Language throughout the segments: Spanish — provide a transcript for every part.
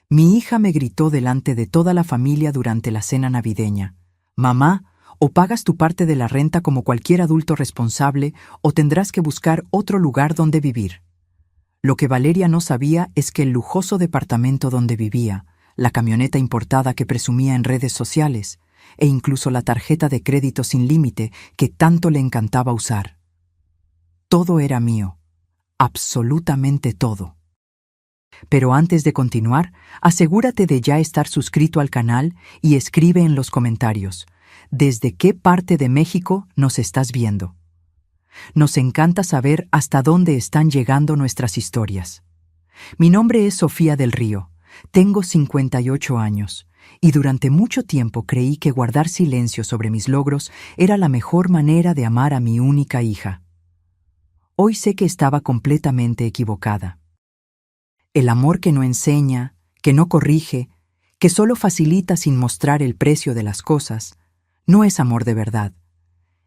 Mi hija me gritó delante de toda la familia durante la cena navideña: «Mamá, o pagas tu parte de la renta como cualquier adulto responsable, o tendrás que buscar otro lugar donde vivir». Lo que Valeria no sabía es que el lujoso departamento donde vivía, la camioneta importada que presumía en redes sociales, e incluso la tarjeta de crédito sin límite que tanto le encantaba usar. Todo era mío, absolutamente todo. Pero antes de continuar, asegúrate de ya estar suscrito al canal y escribe en los comentarios ¿desde qué parte de México nos estás viendo? Nos encanta saber hasta dónde están llegando nuestras historias. Mi nombre es Sofía del Río, tengo 58 años, y durante mucho tiempo creí que guardar silencio sobre mis logros era la mejor manera de amar a mi única hija. Hoy sé que estaba completamente equivocada. El amor que no enseña, que no corrige, que solo facilita sin mostrar el precio de las cosas, no es amor de verdad.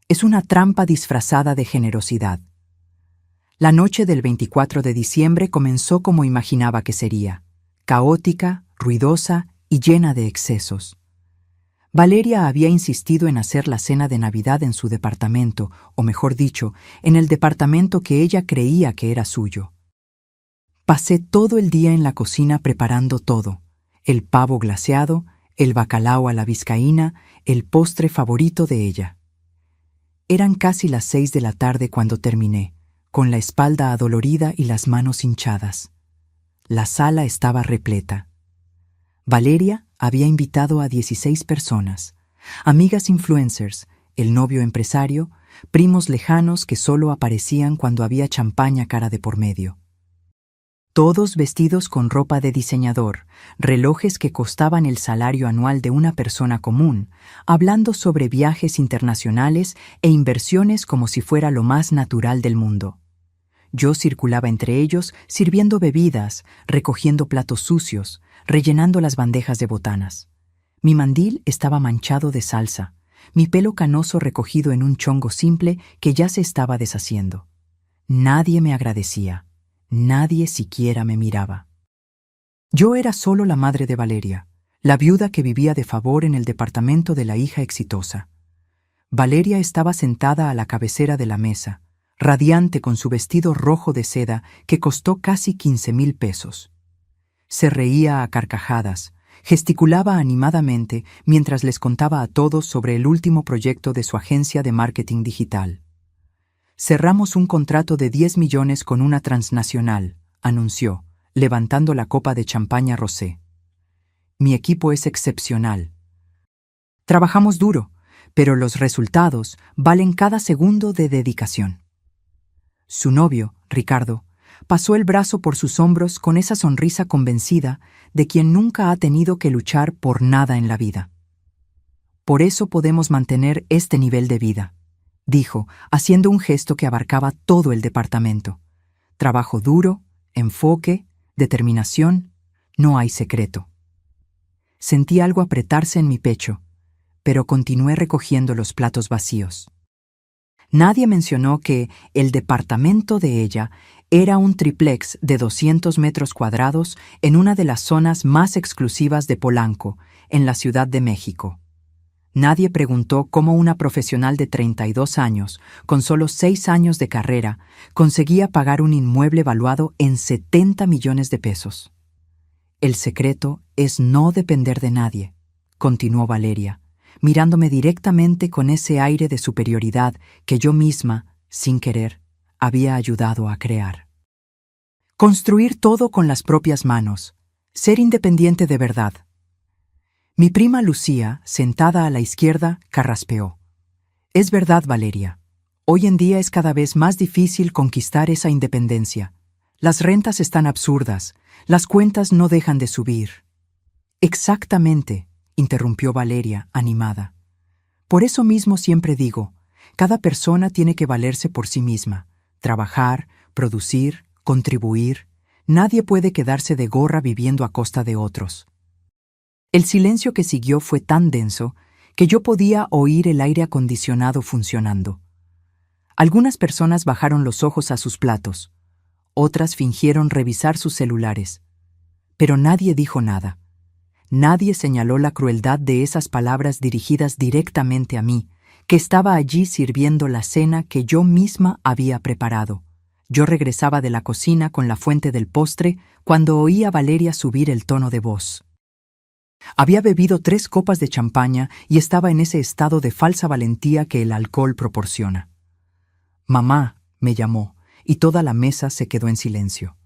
Es una trampa disfrazada de generosidad. La noche del 24 de diciembre comenzó como imaginaba que sería: caótica, ruidosa y llena de excesos. Valeria había insistido en hacer la cena de Navidad en su departamento, o mejor dicho, en el departamento que ella creía que era suyo. Pasé todo el día en la cocina preparando todo: el pavo glaseado, el bacalao a la vizcaína, el postre favorito de ella. Eran casi las 6 de la tarde cuando terminé, con la espalda adolorida y las manos hinchadas. La sala estaba repleta. Valeria había invitado a 16 personas, amigas influencers, el novio empresario, primos lejanos que solo aparecían cuando había champaña cara de por medio. Todos vestidos con ropa de diseñador, relojes que costaban el salario anual de una persona común, hablando sobre viajes internacionales e inversiones como si fuera lo más natural del mundo. Yo circulaba entre ellos sirviendo bebidas, recogiendo platos sucios, rellenando las bandejas de botanas. Mi mandil estaba manchado de salsa, mi pelo canoso recogido en un chongo simple que ya se estaba deshaciendo. Nadie me agradecía. Nadie siquiera me miraba. Yo era solo la madre de Valeria, la viuda que vivía de favor en el departamento de la hija exitosa. Valeria estaba sentada a la cabecera de la mesa, radiante con su vestido rojo de seda que costó casi 15,000 pesos. Se reía a carcajadas, gesticulaba animadamente mientras les contaba a todos sobre el último proyecto de su agencia de marketing digital. «Cerramos un contrato de 10 millones con una transnacional», anunció, levantando la copa de champaña rosé. «Mi equipo es excepcional. Trabajamos duro, pero los resultados valen cada segundo de dedicación». Su novio, Ricardo, pasó el brazo por sus hombros con esa sonrisa convencida de quien nunca ha tenido que luchar por nada en la vida. «Por eso podemos mantener este nivel de vida», dijo, haciendo un gesto que abarcaba todo el departamento. «Trabajo duro, enfoque, determinación, no hay secreto». Sentí algo apretarse en mi pecho, pero continué recogiendo los platos vacíos. Nadie mencionó que el departamento de ella era un triplex de 200 metros cuadrados en una de las zonas más exclusivas de Polanco, en la Ciudad de México. Nadie preguntó cómo una profesional de 32 años, con solo 6 años de carrera, conseguía pagar un inmueble valuado en 70 millones de pesos. «El secreto es no depender de nadie», continuó Valeria, mirándome directamente con ese aire de superioridad que yo misma, sin querer, había ayudado a crear. «Construir todo con las propias manos, ser independiente de verdad». Mi prima Lucía, sentada a la izquierda, carraspeó. «Es verdad, Valeria. Hoy en día es cada vez más difícil conquistar esa independencia. Las rentas están absurdas, las cuentas no dejan de subir». «Exactamente», interrumpió Valeria, animada. «Por eso mismo siempre digo, cada persona tiene que valerse por sí misma, trabajar, producir, contribuir. Nadie puede quedarse de gorra viviendo a costa de otros». El silencio que siguió fue tan denso que yo podía oír el aire acondicionado funcionando. Algunas personas bajaron los ojos a sus platos, otras fingieron revisar sus celulares. Pero nadie dijo nada. Nadie señaló la crueldad de esas palabras dirigidas directamente a mí, que estaba allí sirviendo la cena que yo misma había preparado. Yo regresaba de la cocina con la fuente del postre cuando oí a Valeria subir el tono de voz. Había bebido 3 copas de champaña y estaba en ese estado de falsa valentía que el alcohol proporciona. «Mamá», me llamó, y toda la mesa se quedó en silencio.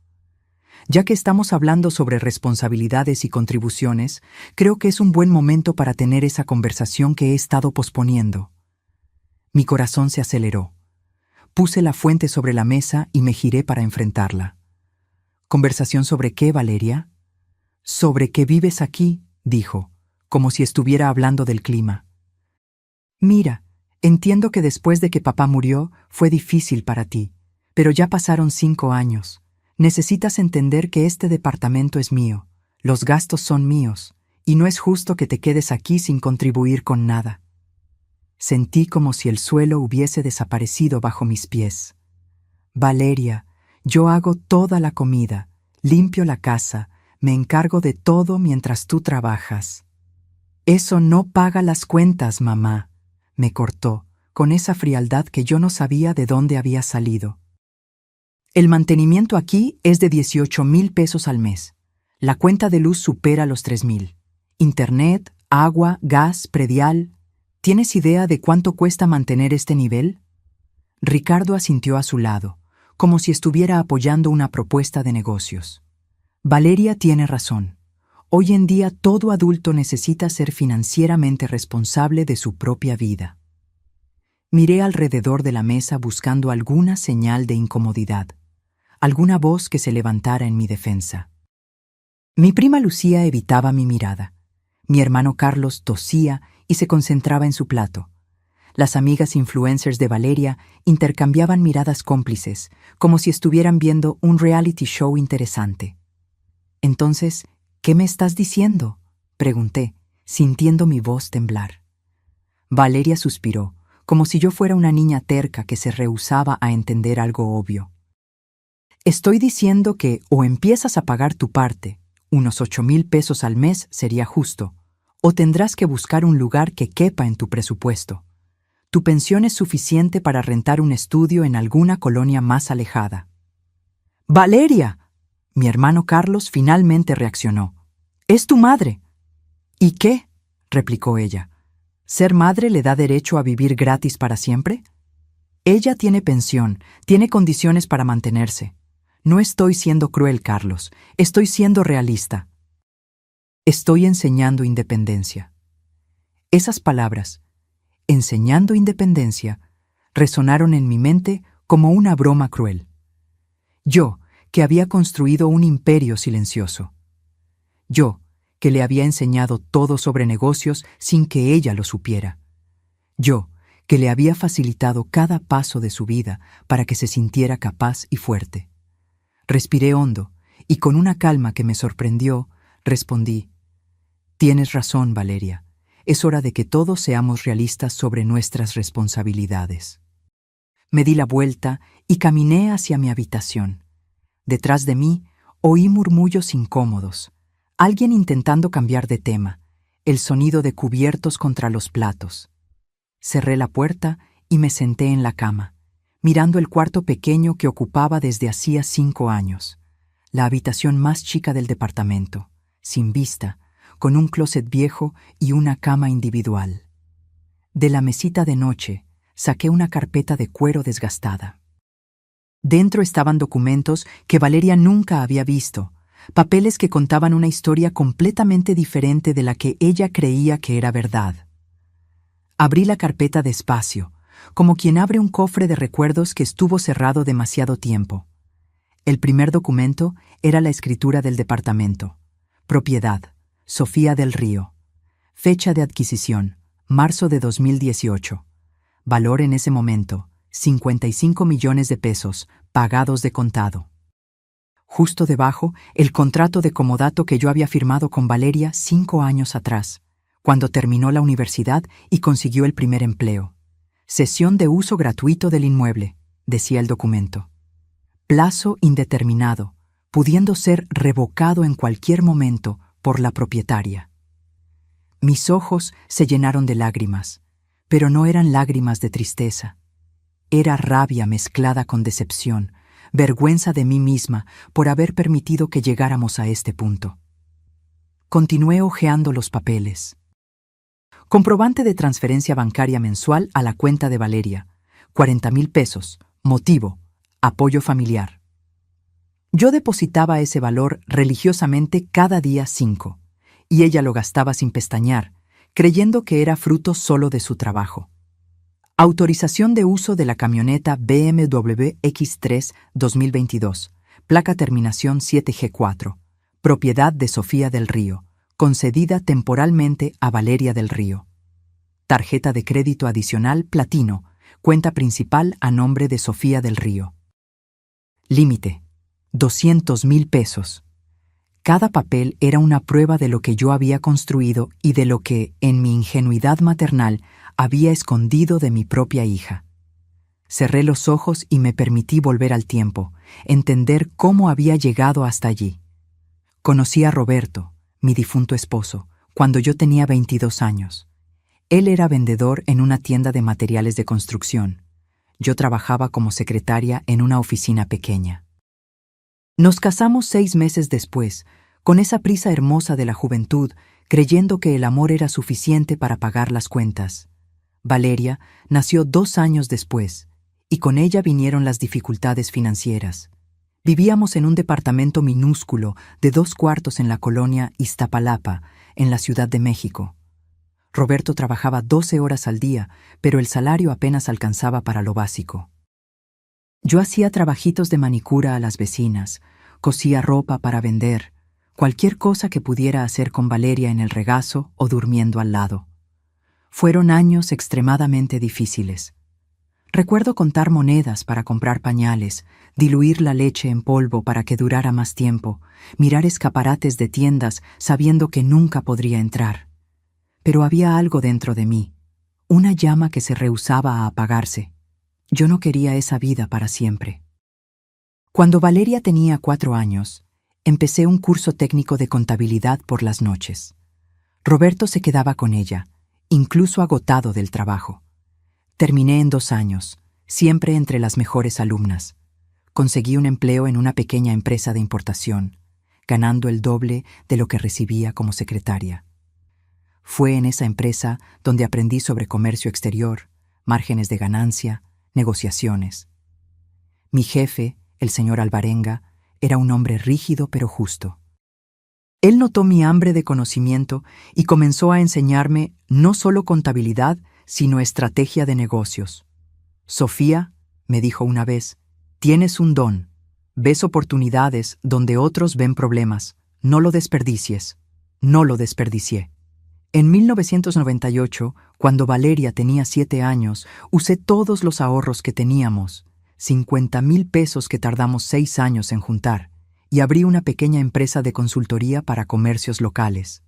Ya que estamos hablando sobre responsabilidades y contribuciones, creo que es un buen momento para tener esa conversación que he estado posponiendo. Mi corazón se aceleró. Puse la fuente sobre la mesa y me giré para enfrentarla. ¿Conversación sobre qué, Valeria? Sobre que vives aquí, dijo, como si estuviera hablando del clima. Mira, entiendo que después de que papá murió fue difícil para ti, pero ya pasaron 5 años. Necesitas entender que este departamento es mío, los gastos son míos, y no es justo que te quedes aquí sin contribuir con nada. Sentí como si el suelo hubiese desaparecido bajo mis pies. Valeria, yo hago toda la comida, limpio la casa, me encargo de todo mientras tú trabajas. Eso no paga las cuentas, mamá, me cortó, con esa frialdad que yo no sabía de dónde había salido. El mantenimiento aquí es de 18,000 pesos al mes. La cuenta de luz supera los 3,000. Internet, agua, gas, predial. ¿Tienes idea de cuánto cuesta mantener este nivel? Ricardo asintió a su lado, como si estuviera apoyando una propuesta de negocios. Valeria tiene razón. Hoy en día todo adulto necesita ser financieramente responsable de su propia vida. Miré alrededor de la mesa buscando alguna señal de incomodidad, alguna voz que se levantara en mi defensa. Mi prima Lucía evitaba mi mirada. Mi hermano Carlos tosía y se concentraba en su plato. Las amigas influencers de Valeria intercambiaban miradas cómplices, como si estuvieran viendo un reality show interesante. Entonces, ¿qué me estás diciendo?, pregunté, sintiendo mi voz temblar. Valeria suspiró, como si yo fuera una niña terca que se rehusaba a entender algo obvio. Estoy diciendo que o empiezas a pagar tu parte, unos 8,000 pesos al mes sería justo, o tendrás que buscar un lugar que quepa en tu presupuesto. Tu pensión es suficiente para rentar un estudio en alguna colonia más alejada. ¡Valeria!, mi hermano Carlos finalmente reaccionó. «Es tu madre». «¿Y qué?», replicó ella. ¿Ser madre le da derecho a vivir gratis para siempre? Ella tiene pensión, tiene condiciones para mantenerse. No estoy siendo cruel, Carlos, estoy siendo realista. Estoy enseñando independencia. Esas palabras, enseñando independencia, resonaron en mi mente como una broma cruel. Yo, que había construido un imperio silencioso. Yo, que le había enseñado todo sobre negocios sin que ella lo supiera. Yo, que le había facilitado cada paso de su vida para que se sintiera capaz y fuerte. Respiré hondo y con una calma que me sorprendió, respondí: «Tienes razón, Valeria. Es hora de que todos seamos realistas sobre nuestras responsabilidades». Me di la vuelta y caminé hacia mi habitación. Detrás de mí oí murmullos incómodos, alguien intentando cambiar de tema, el sonido de cubiertos contra los platos. Cerré la puerta y me senté en la cama, mirando el cuarto pequeño que ocupaba desde hacía 5 años, la habitación más chica del departamento, sin vista, con un closet viejo y una cama individual. De la mesita de noche saqué una carpeta de cuero desgastada. Dentro estaban documentos que Valeria nunca había visto, papeles que contaban una historia completamente diferente de la que ella creía que era verdad. Abrí la carpeta despacio, como quien abre un cofre de recuerdos que estuvo cerrado demasiado tiempo. El primer documento era la escritura del departamento. Propiedad: Sofía del Río. Fecha de adquisición: marzo de 2018. Valor en ese momento: 55 millones de pesos, pagados de contado. Justo debajo, el contrato de comodato que yo había firmado con Valeria 5 años atrás, cuando terminó la universidad y consiguió el primer empleo. Cesión de uso gratuito del inmueble, decía el documento. Plazo indeterminado, pudiendo ser revocado en cualquier momento por la propietaria. Mis ojos se llenaron de lágrimas, pero no eran lágrimas de tristeza. Era rabia mezclada con decepción, vergüenza de mí misma por haber permitido que llegáramos a este punto. Continué hojeando los papeles. Comprobante de transferencia bancaria mensual a la cuenta de Valeria, 40,000 pesos. Motivo: apoyo familiar. Yo depositaba ese valor religiosamente cada día 5, y ella lo gastaba sin pestañear, creyendo que era fruto solo de su trabajo. Autorización de uso de la camioneta BMW X3 2022, placa terminación 7G4, propiedad de Sofía del Río, concedida temporalmente a Valeria del Río. Tarjeta de crédito adicional Platino, cuenta principal a nombre de Sofía del Río. Límite: 200,000 pesos. Cada papel era una prueba de lo que yo había construido y de lo que, en mi ingenuidad maternal, había escondido de mi propia hija. Cerré los ojos y me permití volver al tiempo, entender cómo había llegado hasta allí. Conocí a Roberto, mi difunto esposo, cuando yo tenía 22 años. Él era vendedor en una tienda de materiales de construcción. Yo trabajaba como secretaria en una oficina pequeña. Nos casamos 6 meses después, con esa prisa hermosa de la juventud, creyendo que el amor era suficiente para pagar las cuentas. Valeria nació 2 años después, y con ella vinieron las dificultades financieras. Vivíamos en un departamento minúsculo de 2 cuartos en la colonia Iztapalapa, en la Ciudad de México. Roberto trabajaba 12 horas al día, pero el salario apenas alcanzaba para lo básico. Yo hacía trabajitos de manicura a las vecinas, cosía ropa para vender, cualquier cosa que pudiera hacer con Valeria en el regazo o durmiendo al lado. Fueron años extremadamente difíciles. Recuerdo contar monedas para comprar pañales, diluir la leche en polvo para que durara más tiempo, mirar escaparates de tiendas sabiendo que nunca podría entrar. Pero había algo dentro de mí, una llama que se rehusaba a apagarse. Yo no quería esa vida para siempre. Cuando Valeria tenía 4 años, empecé un curso técnico de contabilidad por las noches. Roberto se quedaba con ella, incluso agotado del trabajo. Terminé en 2 años, siempre entre las mejores alumnas. Conseguí un empleo en una pequeña empresa de importación, ganando el doble de lo que recibía como secretaria. Fue en esa empresa donde aprendí sobre comercio exterior, márgenes de ganancia, negociaciones. Mi jefe, el señor Alvarenga, era un hombre rígido pero justo. Él notó mi hambre de conocimiento y comenzó a enseñarme no solo contabilidad, sino estrategia de negocios. Sofía, me dijo una vez, tienes un don. Ves oportunidades donde otros ven problemas. No lo desperdicies. No lo desperdicié. En 1998, cuando Valeria tenía 7 años, usé todos los ahorros que teníamos, 50,000 pesos que tardamos 6 años en juntar, y abrí una pequeña empresa de consultoría para comercios locales.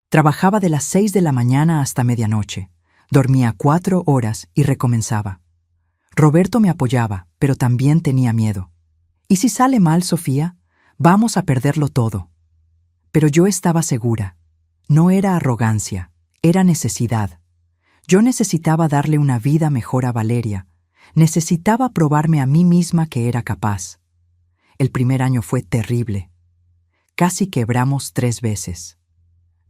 Trabajaba de las 6 de la mañana hasta medianoche, dormía 4 horas y recomenzaba. Roberto me apoyaba, pero también tenía miedo. ¿Y si sale mal, Sofía? Vamos a perderlo todo. Pero yo estaba segura. No era arrogancia, era necesidad. Yo necesitaba darle una vida mejor a Valeria. Necesitaba probarme a mí misma que era capaz. El primer año fue terrible. Casi quebramos 3 veces.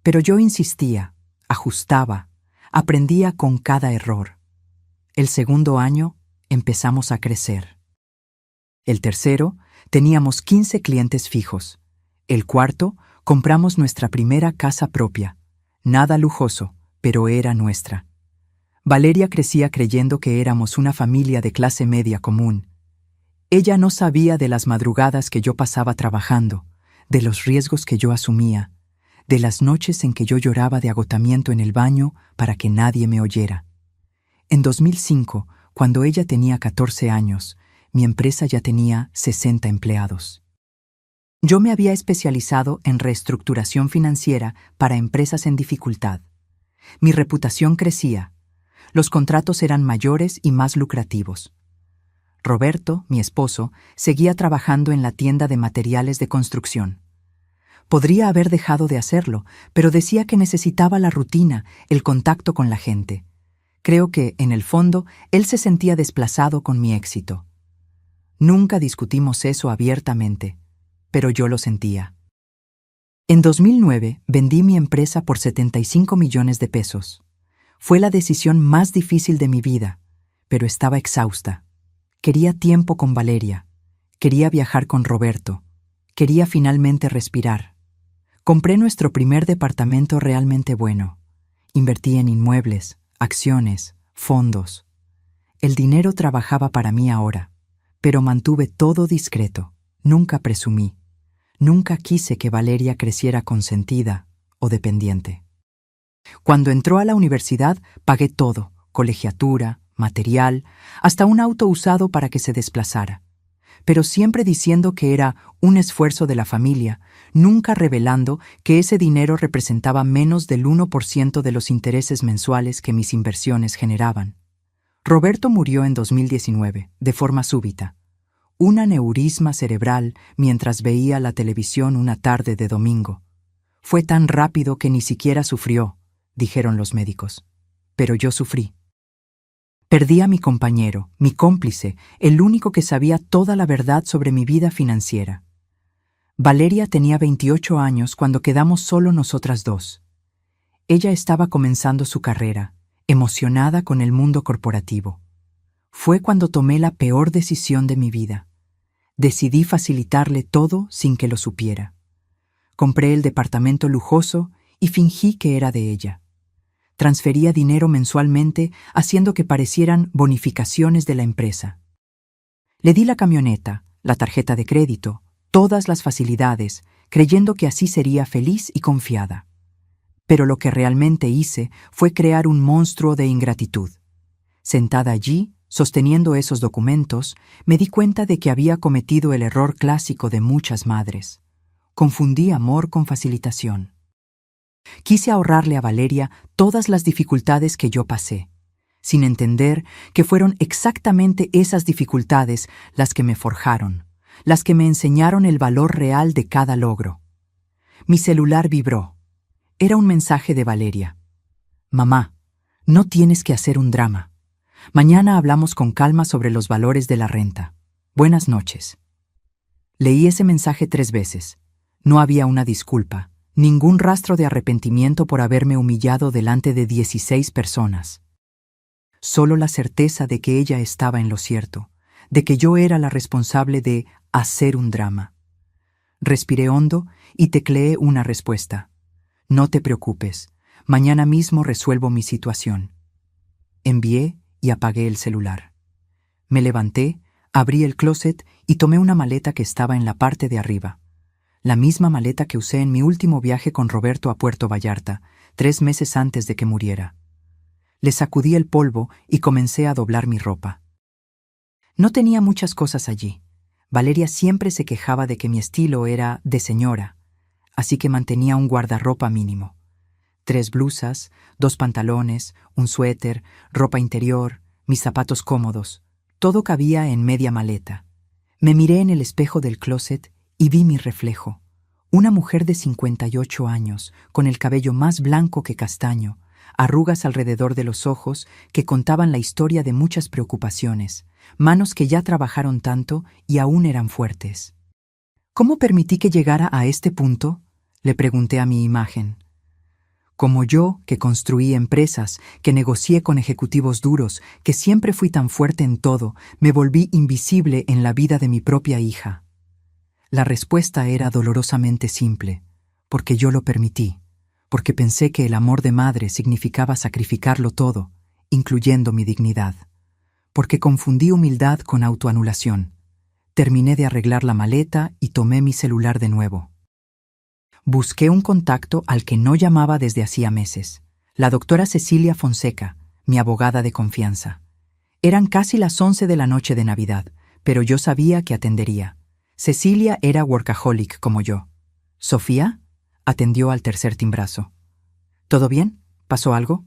Pero yo insistía, ajustaba, aprendía con cada error. El segundo año empezamos a crecer. El tercero, teníamos 15 clientes fijos. El cuarto, compramos nuestra primera casa propia. Nada lujoso, pero era nuestra. Valeria crecía creyendo que éramos una familia de clase media común. Ella no sabía de las madrugadas que yo pasaba trabajando, de los riesgos que yo asumía, de las noches en que yo lloraba de agotamiento en el baño para que nadie me oyera. En 2005, cuando ella tenía 14 años, mi empresa ya tenía 60 empleados. Yo me había especializado en reestructuración financiera para empresas en dificultad. Mi reputación crecía. Los contratos eran mayores y más lucrativos. Roberto, mi esposo, seguía trabajando en la tienda de materiales de construcción. Podría haber dejado de hacerlo, pero decía que necesitaba la rutina, el contacto con la gente. Creo que, en el fondo, él se sentía desplazado con mi éxito. Nunca discutimos eso abiertamente, pero yo lo sentía. En 2009 vendí mi empresa por 75 millones de pesos. Fue la decisión más difícil de mi vida, pero estaba exhausta. Quería tiempo con Valeria, quería viajar con Roberto, quería finalmente respirar. Compré nuestro primer departamento realmente bueno. Invertí en inmuebles, acciones, fondos. El dinero trabajaba para mí ahora, pero mantuve todo discreto. Nunca presumí. Nunca quise que Valeria creciera consentida o dependiente. Cuando entró a la universidad, pagué todo: colegiatura, material, hasta un auto usado para que se desplazara. Pero siempre diciendo que era un esfuerzo de la familia, nunca revelando que ese dinero representaba menos del 1% de los intereses mensuales que mis inversiones generaban. Roberto murió en 2019, de forma súbita. Un aneurisma cerebral mientras veía la televisión una tarde de domingo. Fue tan rápido que ni siquiera sufrió, dijeron los médicos. Pero yo sufrí. Perdí a mi compañero, mi cómplice, el único que sabía toda la verdad sobre mi vida financiera. Valeria tenía 28 años cuando quedamos solo nosotras dos. Ella estaba comenzando su carrera, emocionada con el mundo corporativo. Fue cuando tomé la peor decisión de mi vida. Decidí facilitarle todo sin que lo supiera. Compré el departamento lujoso y fingí que era de ella. Transfería dinero mensualmente, haciendo que parecieran bonificaciones de la empresa. Le di la camioneta, la tarjeta de crédito, todas las facilidades, creyendo que así sería feliz y confiada. Pero lo que realmente hice fue crear un monstruo de ingratitud. Sentada allí, sosteniendo esos documentos, me di cuenta de que había cometido el error clásico de muchas madres. Confundí amor con facilitación. Quise ahorrarle a Valeria todas las dificultades que yo pasé, sin entender que fueron exactamente esas dificultades las que me forjaron, las que me enseñaron el valor real de cada logro. Mi celular vibró. Era un mensaje de Valeria. «Mamá, no tienes que hacer un drama. Mañana hablamos con calma sobre los valores de la renta. Buenas noches». Leí ese mensaje 3 veces. No había una disculpa, ningún rastro de arrepentimiento por haberme humillado delante de 16 personas. Solo la certeza de que ella estaba en lo cierto, de que yo era la responsable de hacer un drama. Respiré hondo y tecleé una respuesta. «No te preocupes, mañana mismo resuelvo mi situación». Envié y apagué el celular. Me levanté, abrí el closet y tomé una maleta que estaba en la parte de arriba. La misma maleta que usé en mi último viaje con Roberto a Puerto Vallarta, 3 meses antes de que muriera. Le sacudí el polvo y comencé a doblar mi ropa. No tenía muchas cosas allí. Valeria siempre se quejaba de que mi estilo era de señora, así que mantenía un guardarropa mínimo. 3 blusas, 2 pantalones, un suéter, ropa interior, mis zapatos cómodos. Todo cabía en media maleta. Me miré en el espejo del closet y vi mi reflejo. Una mujer de 58 años, con el cabello más blanco que castaño, arrugas alrededor de los ojos que contaban la historia de muchas preocupaciones, manos que ya trabajaron tanto y aún eran fuertes. ¿Cómo permití que llegara a este punto?, le pregunté a mi imagen. Como yo, que construí empresas, que negocié con ejecutivos duros, que siempre fui tan fuerte en todo, me volví invisible en la vida de mi propia hija. La respuesta era dolorosamente simple, porque yo lo permití, porque pensé que el amor de madre significaba sacrificarlo todo, incluyendo mi dignidad, porque confundí humildad con autoanulación. Terminé de arreglar la maleta y tomé mi celular de nuevo. Busqué un contacto al que no llamaba desde hacía meses, la doctora Cecilia Fonseca, mi abogada de confianza. Eran casi las 11 de la noche de Navidad, pero yo sabía que atendería. Cecilia era workaholic como yo. «¿Sofía?», atendió al tercer timbrazo. «¿Todo bien? ¿Pasó algo?».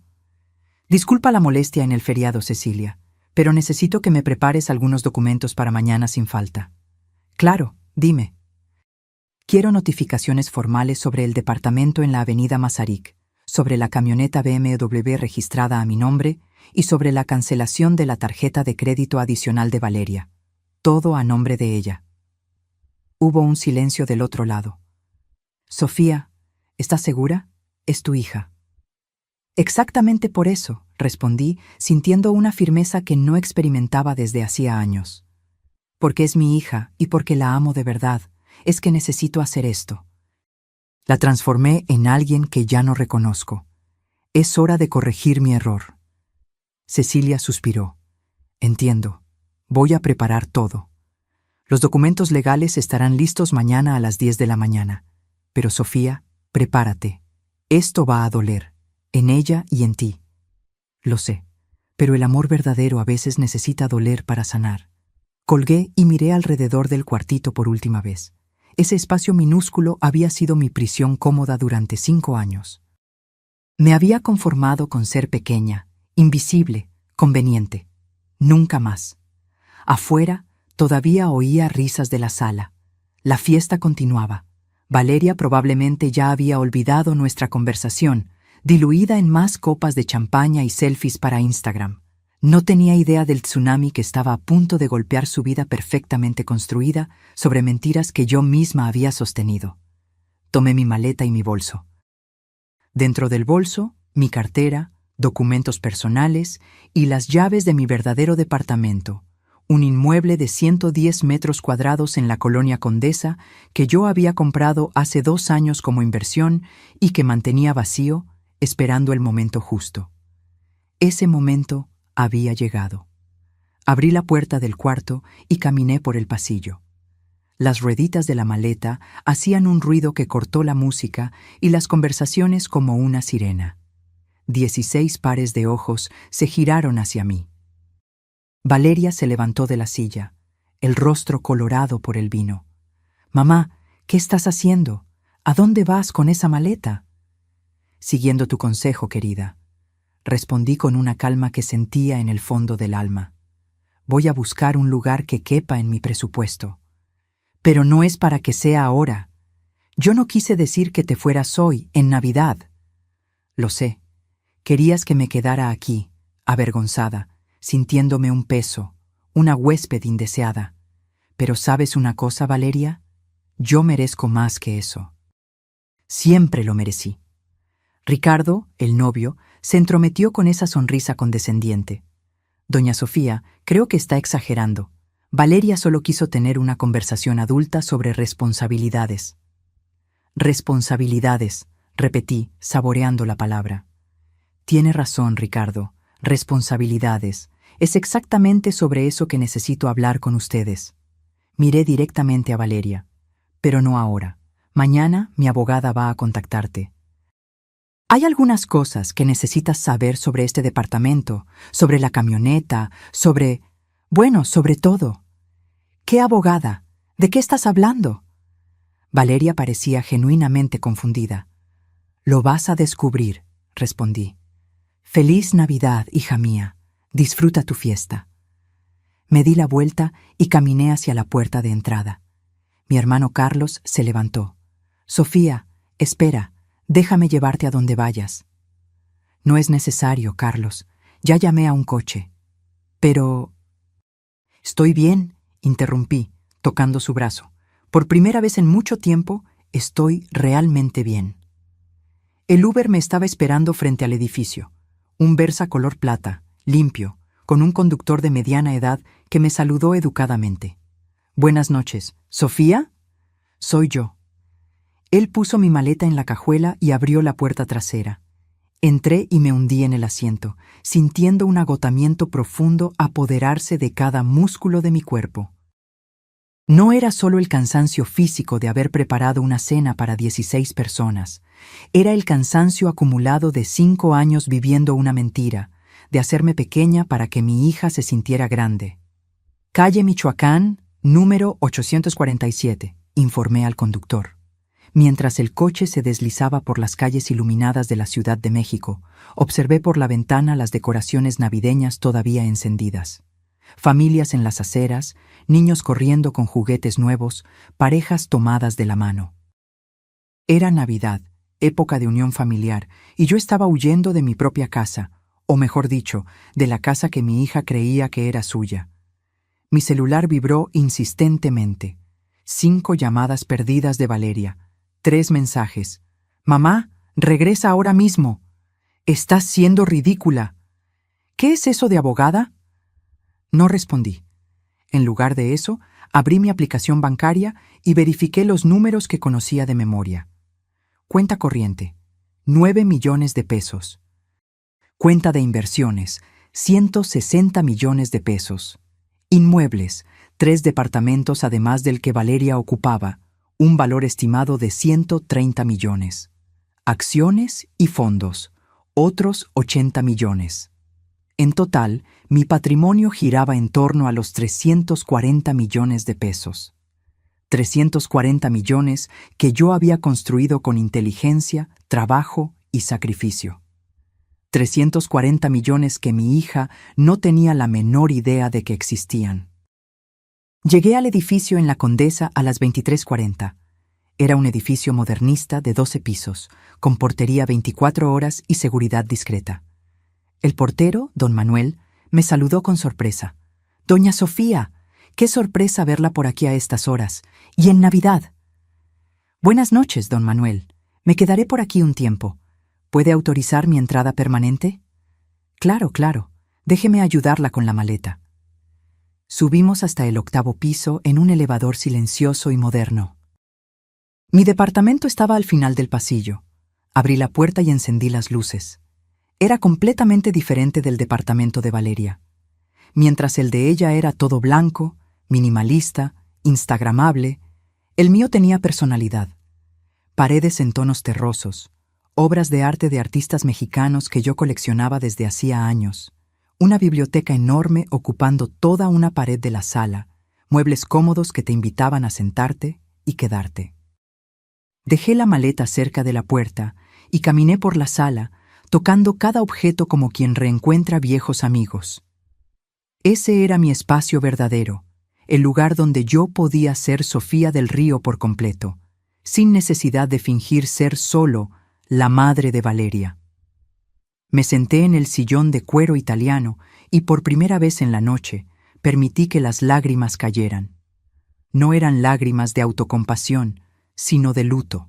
«Disculpa la molestia en el feriado, Cecilia, pero necesito que me prepares algunos documentos para mañana sin falta. Claro, dime. Quiero notificaciones formales sobre el departamento en la avenida Masaryk, sobre la camioneta BMW registrada a mi nombre y sobre la cancelación de la tarjeta de crédito adicional de Valeria. Todo a nombre de ella. Hubo un silencio del otro lado. Sofía, ¿estás segura? Es tu hija. Exactamente por eso, respondí, sintiendo una firmeza que no experimentaba desde hacía años. Porque es mi hija y porque la amo de verdad, es que necesito hacer esto. La transformé en alguien que ya no reconozco. Es hora de corregir mi error. Cecilia suspiró. Entiendo. Voy a preparar todo. Los documentos legales estarán listos mañana a las 10 de la mañana. Pero Sofía, prepárate. Esto va a doler, en ella y en ti. Lo sé, pero el amor verdadero a veces necesita doler para sanar. Colgué y miré alrededor del cuartito por última vez. Ese espacio minúsculo había sido mi prisión cómoda durante 5 años. Me había conformado con ser pequeña, invisible, conveniente. Nunca más. Afuera, todavía oía risas de la sala. La fiesta continuaba. Valeria probablemente ya había olvidado nuestra conversación, diluida en más copas de champaña y selfies para Instagram. No tenía idea del tsunami que estaba a punto de golpear su vida perfectamente construida sobre mentiras que yo misma había sostenido. Tomé mi maleta y mi bolso. Dentro del bolso, mi cartera, documentos personales y las llaves de mi verdadero departamento, un inmueble de 110 metros cuadrados en la colonia Condesa que yo había comprado hace 2 años como inversión y que mantenía vacío, esperando el momento justo. Ese momento había llegado. Abrí la puerta del cuarto y caminé por el pasillo. Las rueditas de la maleta hacían un ruido que cortó la música y las conversaciones como una sirena. 16 pares de ojos se giraron hacia mí. Valeria se levantó de la silla, el rostro colorado por el vino. «Mamá, ¿qué estás haciendo? ¿A dónde vas con esa maleta?» «Siguiendo tu consejo, querida», respondí con una calma que sentía en el fondo del alma. «Voy a buscar un lugar que quepa en mi presupuesto. Pero no es para que sea ahora. Yo no quise decir que te fueras hoy, en Navidad». «Lo sé. Querías que me quedara aquí, avergonzada, sintiéndome un peso, una huésped indeseada. Pero ¿sabes una cosa, Valeria? Yo merezco más que eso. Siempre lo merecí». Ricardo, el novio, se entrometió con esa sonrisa condescendiente. «Doña Sofía, creo que está exagerando. Valeria solo quiso tener una conversación adulta sobre responsabilidades». «Responsabilidades», repetí, saboreando la palabra. «Tiene razón, Ricardo. Responsabilidades. Es exactamente sobre eso que necesito hablar con ustedes». Miré directamente a Valeria. «Pero no ahora. Mañana mi abogada va a contactarte. Hay algunas cosas que necesitas saber sobre este departamento, sobre la camioneta, sobre... Bueno, sobre todo». «¿Qué abogada? ¿De qué estás hablando?» Valeria parecía genuinamente confundida. «Lo vas a descubrir», respondí. «Feliz Navidad, hija mía. Disfruta tu fiesta». Me di la vuelta y caminé hacia la puerta de entrada. Mi hermano Carlos se levantó. «Sofía, espera, déjame llevarte a donde vayas». «No es necesario, Carlos. Ya llamé a un coche». «Pero...» «Estoy bien», interrumpí, tocando su brazo. «Por primera vez en mucho tiempo, estoy realmente bien». El Uber me estaba esperando frente al edificio. Un Versa color plata, limpio, con un conductor de mediana edad que me saludó educadamente. «Buenas noches. ¿Sofía?» «Soy yo». Él puso mi maleta en la cajuela y abrió la puerta trasera. Entré y me hundí en el asiento, sintiendo un agotamiento profundo apoderarse de cada músculo de mi cuerpo. No era solo el cansancio físico de haber preparado una cena para 16 personas. Era el cansancio acumulado de 5 años viviendo una mentira, de hacerme pequeña para que mi hija se sintiera grande. «Calle Michoacán, número 847», informé al conductor. Mientras el coche se deslizaba por las calles iluminadas de la Ciudad de México, observé por la ventana las decoraciones navideñas todavía encendidas. Familias en las aceras, niños corriendo con juguetes nuevos, parejas tomadas de la mano. Era Navidad, época de unión familiar, y yo estaba huyendo de mi propia casa, o mejor dicho, de la casa que mi hija creía que era suya. Mi celular vibró insistentemente. 5 llamadas perdidas de Valeria. 3 mensajes. «Mamá, regresa ahora mismo. Estás siendo ridícula. ¿Qué es eso de abogada?» No respondí. En lugar de eso, abrí mi aplicación bancaria y verifiqué los números que conocía de memoria. Cuenta corriente, 9 millones de pesos. Cuenta de inversiones, 160 millones de pesos. Inmuebles, 3 departamentos además del que Valeria ocupaba, un valor estimado de 130 millones. Acciones y fondos, otros 80 millones. En total, mi patrimonio giraba en torno a los 340 millones de pesos. 340 millones que yo había construido con inteligencia, trabajo y sacrificio. 340 millones que mi hija no tenía la menor idea de que existían. Llegué al edificio en La Condesa a las 23:40. Era un edificio modernista de 12 pisos, con portería 24 horas y seguridad discreta. El portero, don Manuel, me saludó con sorpresa. «Doña Sofía, qué sorpresa verla por aquí a estas horas, y en Navidad». «Buenas noches, don Manuel. Me quedaré por aquí un tiempo. ¿Puede autorizar mi entrada permanente?» «Claro, claro. Déjeme ayudarla con la maleta». Subimos hasta el 8º piso en un elevador silencioso y moderno. Mi departamento estaba al final del pasillo. Abrí la puerta y encendí las luces. Era completamente diferente del departamento de Valeria. Mientras el de ella era todo blanco, minimalista, instagramable, el mío tenía personalidad. Paredes en tonos terrosos, obras de arte de artistas mexicanos que yo coleccionaba desde hacía años, una biblioteca enorme ocupando toda una pared de la sala, muebles cómodos que te invitaban a sentarte y quedarte. Dejé la maleta cerca de la puerta y caminé por la sala, tocando cada objeto como quien reencuentra viejos amigos. Ese era mi espacio verdadero, el lugar donde yo podía ser Sofía del Río por completo, sin necesidad de fingir ser solo la madre de Valeria. Me senté en el sillón de cuero italiano y por primera vez en la noche permití que las lágrimas cayeran. No eran lágrimas de autocompasión, sino de luto.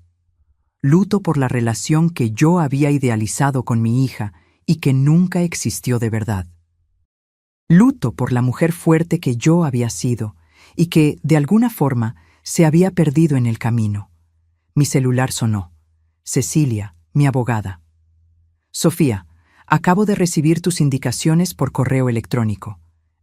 Luto por la relación que yo había idealizado con mi hija y que nunca existió de verdad. Luto por la mujer fuerte que yo había sido y que, de alguna forma, se había perdido en el camino. Mi celular sonó. Cecilia, mi abogada. «Sofía, acabo de recibir tus indicaciones por correo electrónico.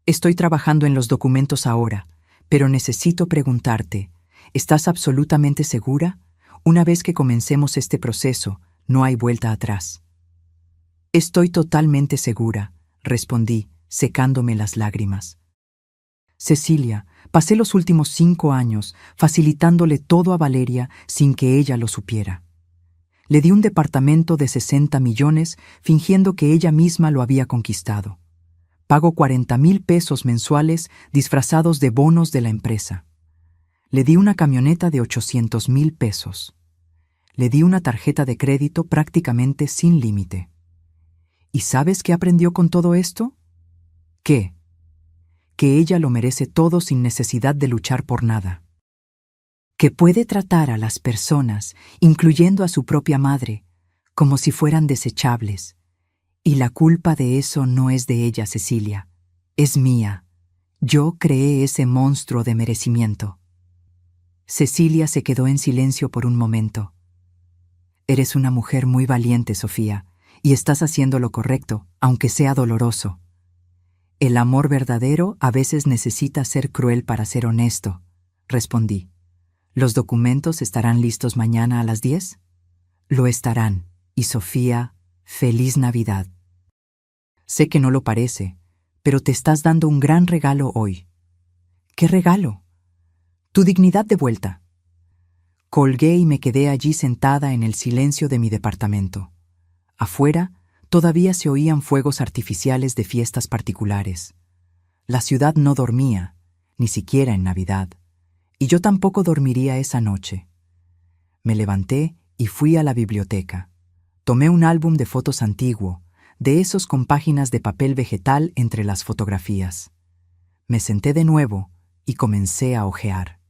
Estoy trabajando en los documentos ahora, pero necesito preguntarte, ¿estás absolutamente segura? Una vez que comencemos este proceso, no hay vuelta atrás». «Estoy totalmente segura», respondí, secándome las lágrimas. «Cecilia, pasé los últimos 5 años facilitándole todo a Valeria sin que ella lo supiera. Le di un departamento de 60 millones fingiendo que ella misma lo había conquistado. Pago 40,000 pesos mensuales disfrazados de bonos de la empresa. Le di una camioneta de 800,000 pesos. Le di una tarjeta de crédito prácticamente sin límite. ¿Y sabes qué aprendió con todo esto? ¿Qué? Que ella lo merece todo sin necesidad de luchar por nada. Que puede tratar a las personas, incluyendo a su propia madre, como si fueran desechables. Y la culpa de eso no es de ella, Cecilia. Es mía. Yo creé ese monstruo de merecimiento». Cecilia se quedó en silencio por un momento. «Eres una mujer muy valiente, Sofía, y estás haciendo lo correcto, aunque sea doloroso. El amor verdadero a veces necesita ser cruel para ser honesto», respondí. «¿Los documentos estarán listos mañana a las 10? Lo estarán. Y Sofía, feliz Navidad. Sé que no lo parece, pero te estás dando un gran regalo hoy». «¿Qué regalo?» «Tu dignidad de vuelta. Colgué y me quedé allí sentada en el silencio de mi departamento. Afuera, todavía se oían fuegos artificiales de fiestas particulares. La ciudad no dormía, ni siquiera en Navidad, y yo tampoco dormiría esa noche. Me levanté y fui a la biblioteca. Tomé un álbum de fotos antiguo, de esos con páginas de papel vegetal entre las fotografías. Me senté de nuevo y comencé a hojear.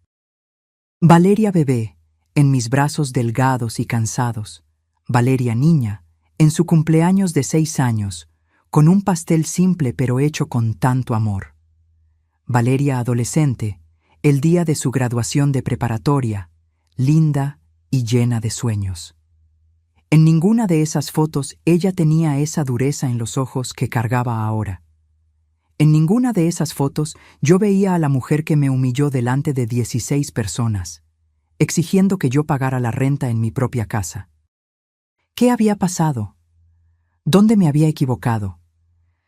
Valeria bebé, en mis brazos delgados y cansados. Valeria niña, en su cumpleaños de 6 años, con un pastel simple pero hecho con tanto amor. Valeria adolescente, el día de su graduación de preparatoria, linda y llena de sueños. En ninguna de esas fotos ella tenía esa dureza en los ojos que cargaba ahora. En ninguna de esas fotos yo veía a la mujer que me humilló delante de 16 personas, exigiendo que yo pagara la renta en mi propia casa. ¿Qué había pasado? ¿Dónde me había equivocado?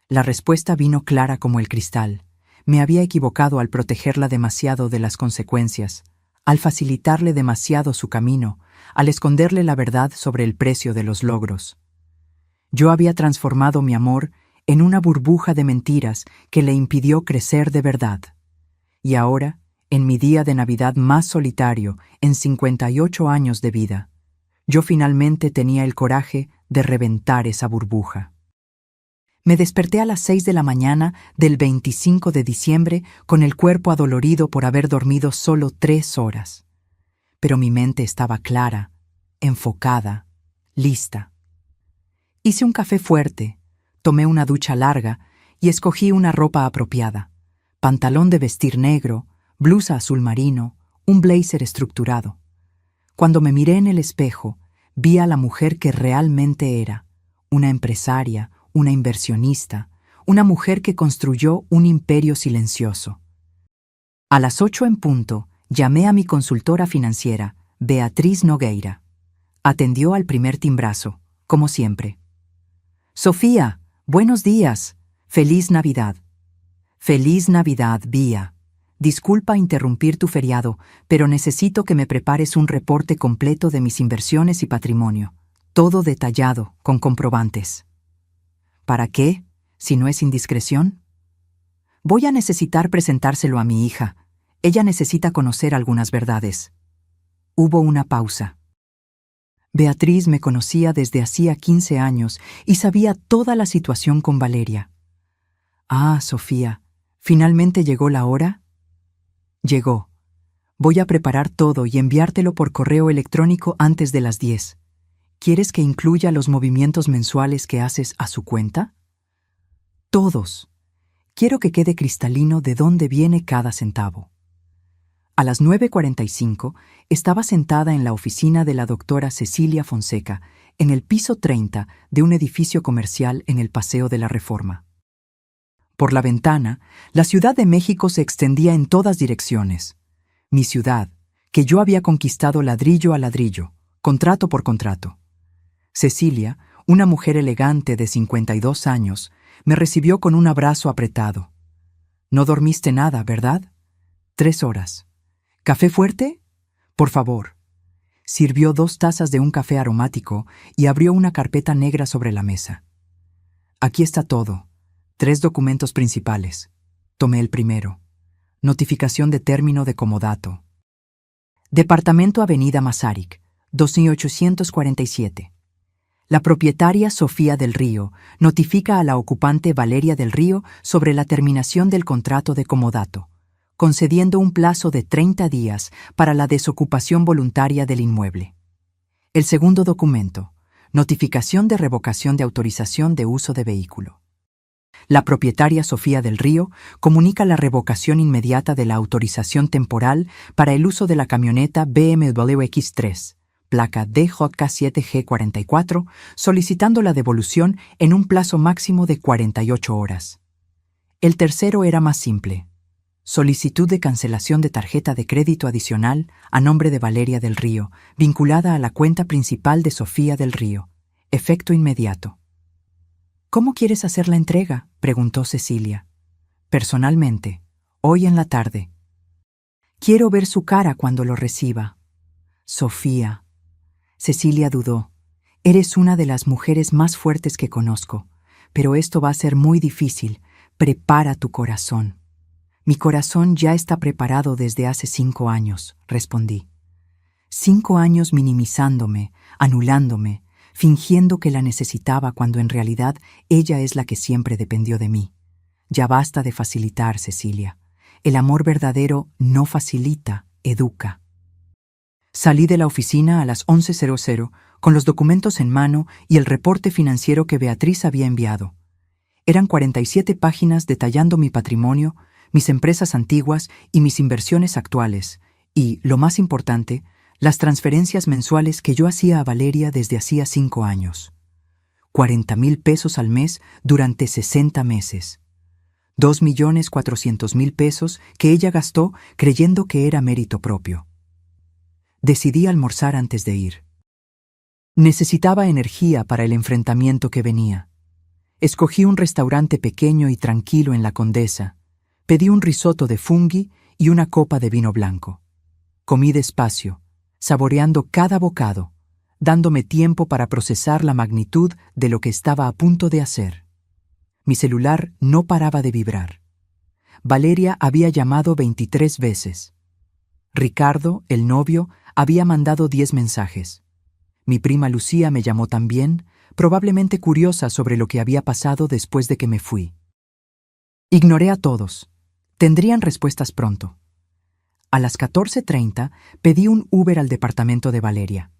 La respuesta vino clara como el cristal. Me había equivocado al protegerla demasiado de las consecuencias, al facilitarle demasiado su camino, al esconderle la verdad sobre el precio de los logros. Yo había transformado mi amor en una burbuja de mentiras que le impidió crecer de verdad. Y ahora, en mi día de Navidad más solitario, en 58 años de vida, yo finalmente tenía el coraje de reventar esa burbuja. Me desperté a las 6 de la mañana del 25 de diciembre con el cuerpo adolorido por haber dormido solo 3 horas. Pero mi mente estaba clara, enfocada, lista. Hice un café fuerte, tomé una ducha larga y escogí una ropa apropiada: pantalón de vestir negro, blusa azul marino, un blazer estructurado. Cuando me miré en el espejo, vi a la mujer que realmente era: una empresaria, una inversionista, una mujer que construyó un imperio silencioso. A las 8 en punto, llamé a mi consultora financiera, Beatriz Nogueira. Atendió al primer timbrazo, como siempre. Sofía, buenos días. Feliz Navidad. Feliz Navidad, Bea. Disculpa interrumpir tu feriado, pero necesito que me prepares un reporte completo de mis inversiones y patrimonio. Todo detallado, con comprobantes. ¿Para qué, si no es indiscreción? Voy a necesitar presentárselo a mi hija. Ella necesita conocer algunas verdades. Hubo una pausa. Beatriz me conocía desde hacía 15 años y sabía toda la situación con Valeria. Ah, Sofía, ¿finalmente llegó la hora? Llegó. Voy a preparar todo y enviártelo por correo electrónico antes de las 10. ¿Quieres que incluya los movimientos mensuales que haces a su cuenta? Todos. Quiero que quede cristalino de dónde viene cada centavo. A las 9:45 estaba sentada en la oficina de la doctora Cecilia Fonseca, en el piso 30 de un edificio comercial en el Paseo de la Reforma. Por la ventana, la Ciudad de México se extendía en todas direcciones. Mi ciudad, que yo había conquistado ladrillo a ladrillo, contrato por contrato. Cecilia, una mujer elegante de 52 años, me recibió con un abrazo apretado. No dormiste nada, ¿verdad? 3 horas. ¿Café fuerte? Por favor. Sirvió 2 tazas de un café aromático y abrió una carpeta negra sobre la mesa. Aquí está todo. 3 documentos principales. Tomé el primero. Notificación de término de comodato. Departamento Avenida Masaryk, 2847. La propietaria Sofía del Río notifica a la ocupante Valeria del Río sobre la terminación del contrato de comodato, concediendo un plazo de 30 días para la desocupación voluntaria del inmueble. El segundo documento, notificación de revocación de autorización de uso de vehículo. La propietaria Sofía del Río comunica la revocación inmediata de la autorización temporal para el uso de la camioneta BMW X3, placa DJK7G44, solicitando la devolución en un plazo máximo de 48 horas. El tercero era más simple. Solicitud de cancelación de tarjeta de crédito adicional a nombre de Valeria del Río, vinculada a la cuenta principal de Sofía del Río. Efecto inmediato. ¿Cómo quieres hacer la entrega?, preguntó Cecilia. Personalmente, hoy en la tarde. Quiero ver su cara cuando lo reciba. Sofía. Cecilia dudó. Eres una de las mujeres más fuertes que conozco, pero esto va a ser muy difícil. Prepara tu corazón. Mi corazón ya está preparado desde hace 5 años, respondí. 5 años minimizándome, anulándome, fingiendo que la necesitaba cuando en realidad ella es la que siempre dependió de mí. Ya basta de facilitar, Cecilia. El amor verdadero no facilita, educa. Salí de la oficina a las 11:00 con los documentos en mano y el reporte financiero que Beatriz había enviado. Eran 47 páginas detallando mi patrimonio, mis empresas antiguas y mis inversiones actuales, y, lo más importante, las transferencias mensuales que yo hacía a Valeria desde hacía 5 años. 40,000 pesos al mes durante 60 meses. 2,400,000 pesos que ella gastó creyendo que era mérito propio. Decidí almorzar antes de ir. Necesitaba energía para el enfrentamiento que venía. Escogí un restaurante pequeño y tranquilo en La Condesa. Pedí un risotto de funghi y una copa de vino blanco. Comí despacio, saboreando cada bocado, dándome tiempo para procesar la magnitud de lo que estaba a punto de hacer. Mi celular no paraba de vibrar. Valeria había llamado 23 veces. Ricardo, el novio, había mandado 10 mensajes. Mi prima Lucía me llamó también, probablemente curiosa sobre lo que había pasado después de que me fui. Ignoré a todos. Tendrían respuestas pronto. A las 14:30 pedí un Uber al departamento de Valeria.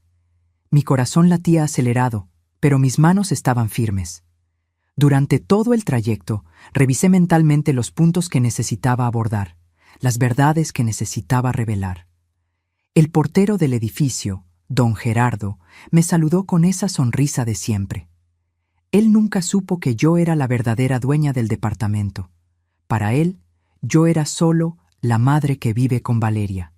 Mi corazón latía acelerado, pero mis manos estaban firmes. Durante todo el trayecto, revisé mentalmente los puntos que necesitaba abordar, las verdades que necesitaba revelar. El portero del edificio, don Gerardo, me saludó con esa sonrisa de siempre. Él nunca supo que yo era la verdadera dueña del departamento. Para él, yo era solo la madre que vive con Valeria.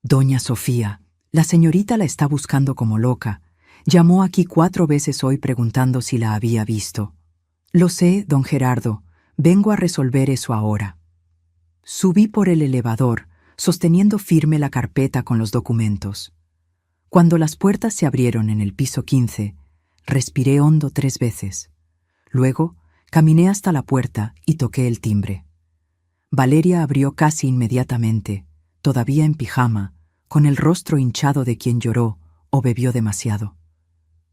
Doña Sofía, la señorita la está buscando como loca. Llamó aquí 4 veces hoy preguntando si la había visto. Lo sé, don Gerardo. Vengo a resolver eso ahora. Subí por el elevador, sosteniendo firme la carpeta con los documentos. Cuando las puertas se abrieron en el piso 15, respiré hondo 3 veces. Luego, caminé hasta la puerta y toqué el timbre. Valeria abrió casi inmediatamente, todavía en pijama, con el rostro hinchado de quien lloró o bebió demasiado.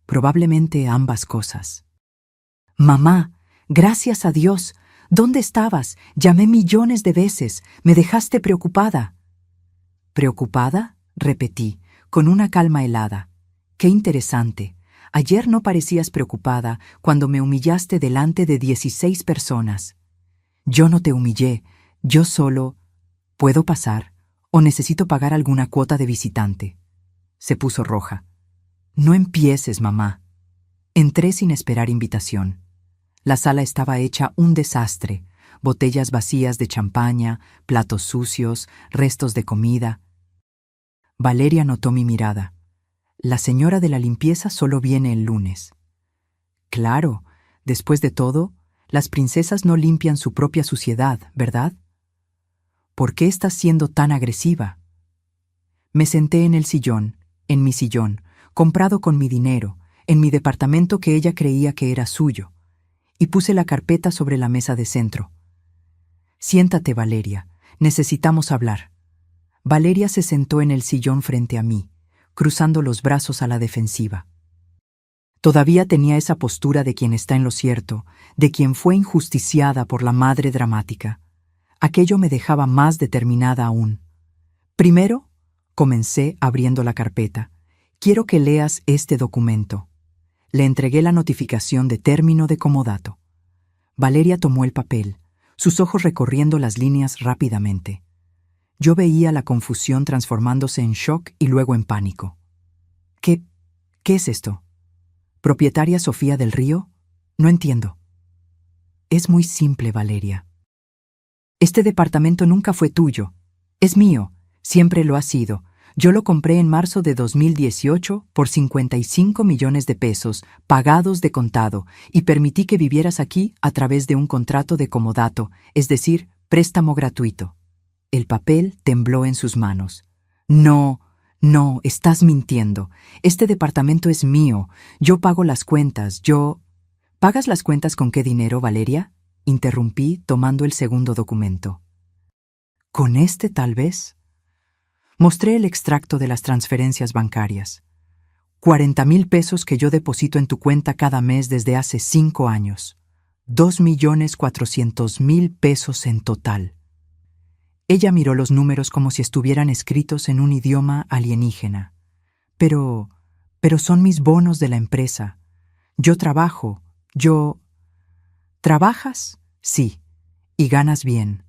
Probablemente ambas cosas. «Mamá, gracias a Dios. ¿Dónde estabas? Llamé millones de veces. Me dejaste preocupada». «¿Preocupada?», repetí, con una calma helada. «Qué interesante. Ayer no parecías preocupada cuando me humillaste delante de 16 personas. Yo no te humillé, yo solo... ¿Puedo pasar? ¿O necesito pagar alguna cuota de visitante?». Se puso roja. «No empieces, mamá». Entré sin esperar invitación. La sala estaba hecha un desastre, botellas vacías de champaña, platos sucios, restos de comida. Valeria notó mi mirada. «La señora de la limpieza solo viene el lunes». «Claro, después de todo, las princesas no limpian su propia suciedad, ¿verdad? ¿Por qué estás siendo tan agresiva?». Me senté en el sillón, en mi sillón, comprado con mi dinero, en mi departamento que ella creía que era suyo, y puse la carpeta sobre la mesa de centro. «Siéntate, Valeria, necesitamos hablar». Valeria se sentó en el sillón frente a mí, cruzando los brazos a la defensiva. Todavía tenía esa postura de quien está en lo cierto, de quien fue injusticiada por la madre dramática. Aquello me dejaba más determinada aún. «Primero», comencé abriendo la carpeta, «quiero que leas este documento». Le entregué la notificación de término de comodato. Valeria tomó el papel, sus ojos recorriendo las líneas rápidamente. Yo veía la confusión transformándose en shock y luego en pánico. ¿Qué es esto? ¿Propietaria Sofía del Río? No entiendo». «Es muy simple, Valeria. Este departamento nunca fue tuyo. Es mío, siempre lo ha sido. Yo lo compré en marzo de 2018 por 55 millones de pesos, pagados de contado, y permití que vivieras aquí a través de un contrato de comodato, es decir, préstamo gratuito». El papel tembló en sus manos. «No, No, estás mintiendo. Este departamento es mío. Yo pago las cuentas. ¿Pagas las cuentas con qué dinero, Valeria? Interrumpí, tomando el segundo documento. ¿Con este, tal vez? Mostré el extracto de las transferencias bancarias. 40,000 pesos que yo deposito en tu cuenta cada mes desde hace 5 años. 2,400,000 pesos en total. Ella miró los números como si estuvieran escritos en un idioma alienígena. Pero son mis bonos de la empresa. Yo trabajo. ¿Trabajas? Sí. Y ganas bien.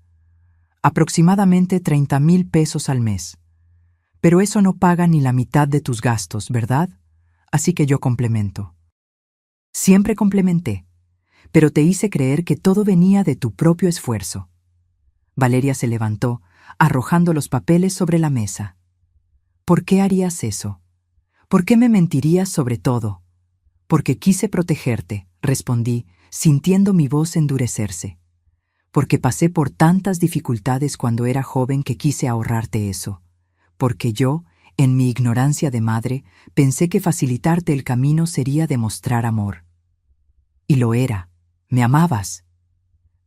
Aproximadamente 30,000 pesos al mes. Pero eso no paga ni la mitad de tus gastos, ¿verdad? Así que yo complemento. Siempre complementé, pero te hice creer que todo venía de tu propio esfuerzo. Valeria se levantó, arrojando los papeles sobre la mesa. ¿Por qué harías eso? ¿Por qué me mentirías sobre todo? Porque quise protegerte, respondí, sintiendo mi voz endurecerse. Porque pasé por tantas dificultades cuando era joven que quise ahorrarte eso. Porque yo, en mi ignorancia de madre, pensé que facilitarte el camino sería demostrar amor. Y lo era. Me amabas.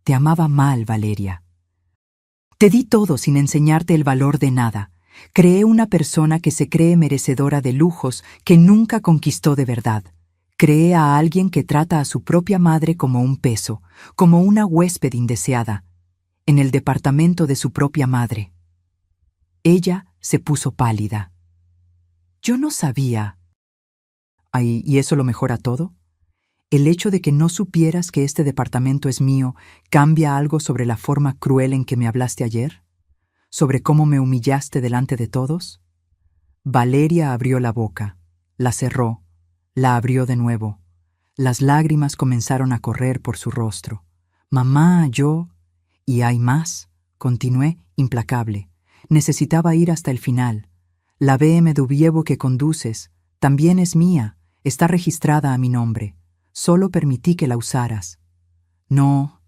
Te amaba mal, Valeria. Te di todo sin enseñarte el valor de nada. Creé una persona que se cree merecedora de lujos que nunca conquistó de verdad. Creé a alguien que trata a su propia madre como un peso, como una huésped indeseada, en el departamento de su propia madre. Ella se puso pálida. Yo no sabía. Ay, ¿y eso lo mejora todo? ¿El hecho de que no supieras que este departamento es mío cambia algo sobre la forma cruel en que me hablaste ayer? ¿Sobre cómo me humillaste delante de todos? Valeria abrió la boca, la cerró, la abrió de nuevo. Las lágrimas comenzaron a correr por su rostro. Mamá, yo... ¿Y hay más? Continué, implacable. Necesitaba ir hasta el final. La BMW que conduces también es mía, está registrada a mi nombre. Solo permití que la usaras. No.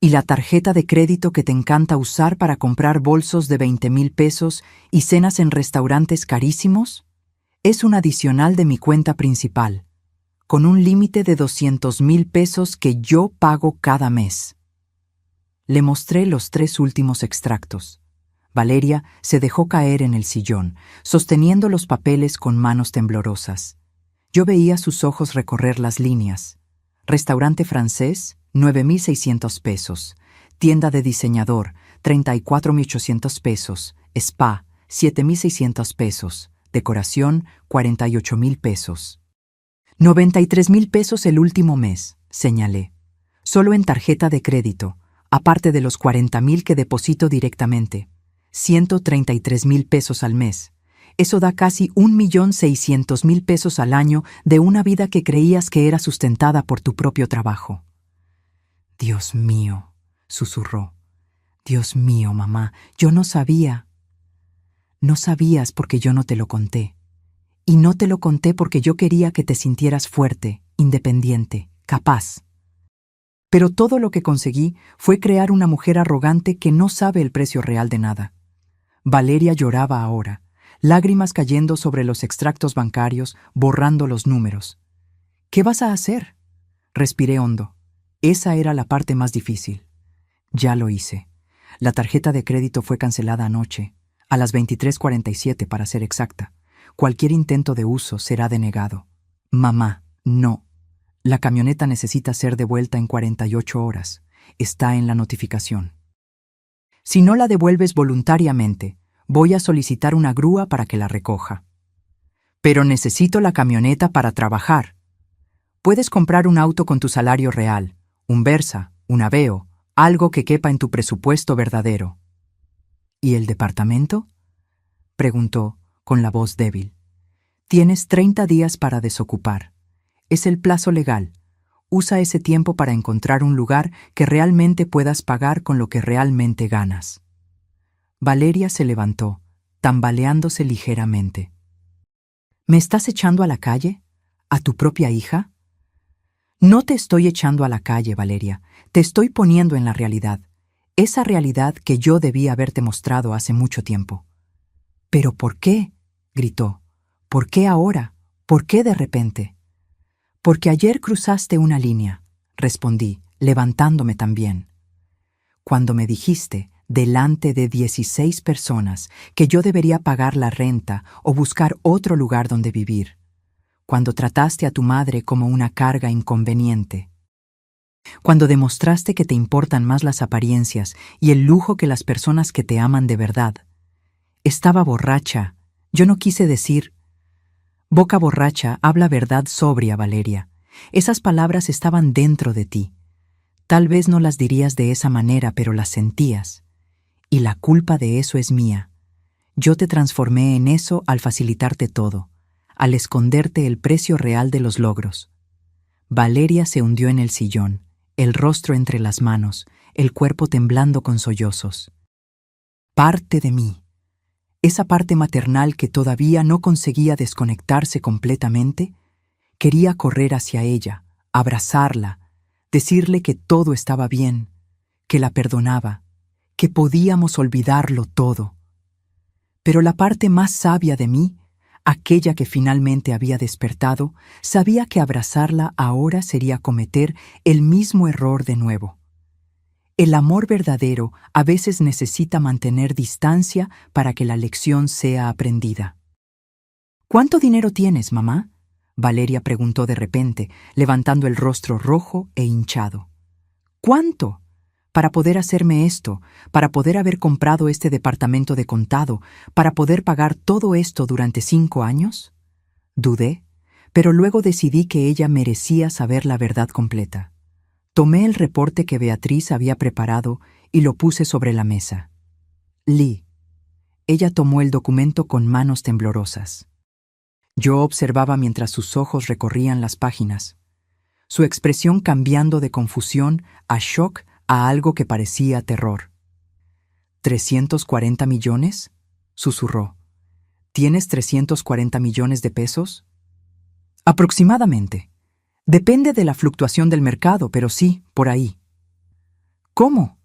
¿Y la tarjeta de crédito que te encanta usar para comprar bolsos de 20,000 pesos y cenas en restaurantes carísimos? Es un adicional de mi cuenta principal, con un límite de 200,000 pesos que yo pago cada mes. Le mostré los 3 últimos extractos. Valeria se dejó caer en el sillón, sosteniendo los papeles con manos temblorosas. Yo veía sus ojos recorrer las líneas. Restaurante francés, 9,600 pesos. Tienda de diseñador, 34,800 pesos. Spa, 7,600 pesos. Decoración, 48,000 pesos. 93,000 pesos el último mes, señalé. Solo en tarjeta de crédito, aparte de los 40,000 que deposito directamente. 133,000 pesos al mes. Eso da casi 1,600,000 pesos al año de una vida que creías que era sustentada por tu propio trabajo. Dios mío, susurró. Dios mío, mamá, yo no sabía. No sabías porque yo no te lo conté. Y no te lo conté porque yo quería que te sintieras fuerte, independiente, capaz. Pero todo lo que conseguí fue crear una mujer arrogante que no sabe el precio real de nada. Valeria lloraba ahora, lágrimas cayendo sobre los extractos bancarios, borrando los números. ¿Qué vas a hacer? Respiré hondo. Esa era la parte más difícil. Ya lo hice. La tarjeta de crédito fue cancelada anoche, a las 23:47 para ser exacta. Cualquier intento de uso será denegado. Mamá, no. La camioneta necesita ser devuelta en 48 horas. Está en la notificación. Si no la devuelves voluntariamente, voy a solicitar una grúa para que la recoja. Pero necesito la camioneta para trabajar. Puedes comprar un auto con tu salario real, un Versa, un Aveo, algo que quepa en tu presupuesto verdadero. ¿Y el departamento? Preguntó, con la voz débil. Tienes 30 días para desocupar. Es el plazo legal. Usa ese tiempo para encontrar un lugar que realmente puedas pagar con lo que realmente ganas. Valeria se levantó, tambaleándose ligeramente. ¿Me estás echando a la calle? ¿A tu propia hija? No te estoy echando a la calle, Valeria. Te estoy poniendo en la realidad. Esa realidad que yo debí haberte mostrado hace mucho tiempo. ¿Pero por qué? gritó. ¿Por qué ahora? ¿Por qué de repente? Porque ayer cruzaste una línea, respondí, levantándome también. Cuando me dijiste, delante de 16 personas, que yo debería pagar la renta o buscar otro lugar donde vivir. Cuando trataste a tu madre como una carga inconveniente. Cuando demostraste que te importan más las apariencias y el lujo que las personas que te aman de verdad. Estaba borracha. Yo no quise decir. Boca borracha habla verdad sobria, Valeria. Esas palabras estaban dentro de ti. Tal vez no las dirías de esa manera, pero las sentías. Y la culpa de eso es mía. Yo te transformé en eso al facilitarte todo, al esconderte el precio real de los logros. Valeria se hundió en el sillón, el rostro entre las manos, el cuerpo temblando con sollozos. Parte de mí, esa parte maternal que todavía no conseguía desconectarse completamente, quería correr hacia ella, abrazarla, decirle que todo estaba bien, que la perdonaba, que podíamos olvidarlo todo. Pero la parte más sabia de mí, aquella que finalmente había despertado, sabía que abrazarla ahora sería cometer el mismo error de nuevo. El amor verdadero a veces necesita mantener distancia para que la lección sea aprendida. ¿Cuánto dinero tienes, mamá? Valeria preguntó de repente, levantando el rostro rojo e hinchado. ¿Cuánto? Para poder hacerme esto, para poder haber comprado este departamento de contado, para poder pagar todo esto durante 5 años? Dudé, pero luego decidí que ella merecía saber la verdad completa. Tomé el reporte que Beatriz había preparado y lo puse sobre la mesa. Lee. Ella tomó el documento con manos temblorosas. Yo observaba mientras sus ojos recorrían las páginas, su expresión cambiando de confusión a shock a algo que parecía terror. ¿340 millones? Susurró. ¿Tienes 340 millones de pesos? Aproximadamente. Depende de la fluctuación del mercado, pero sí, por ahí. ¿Cómo?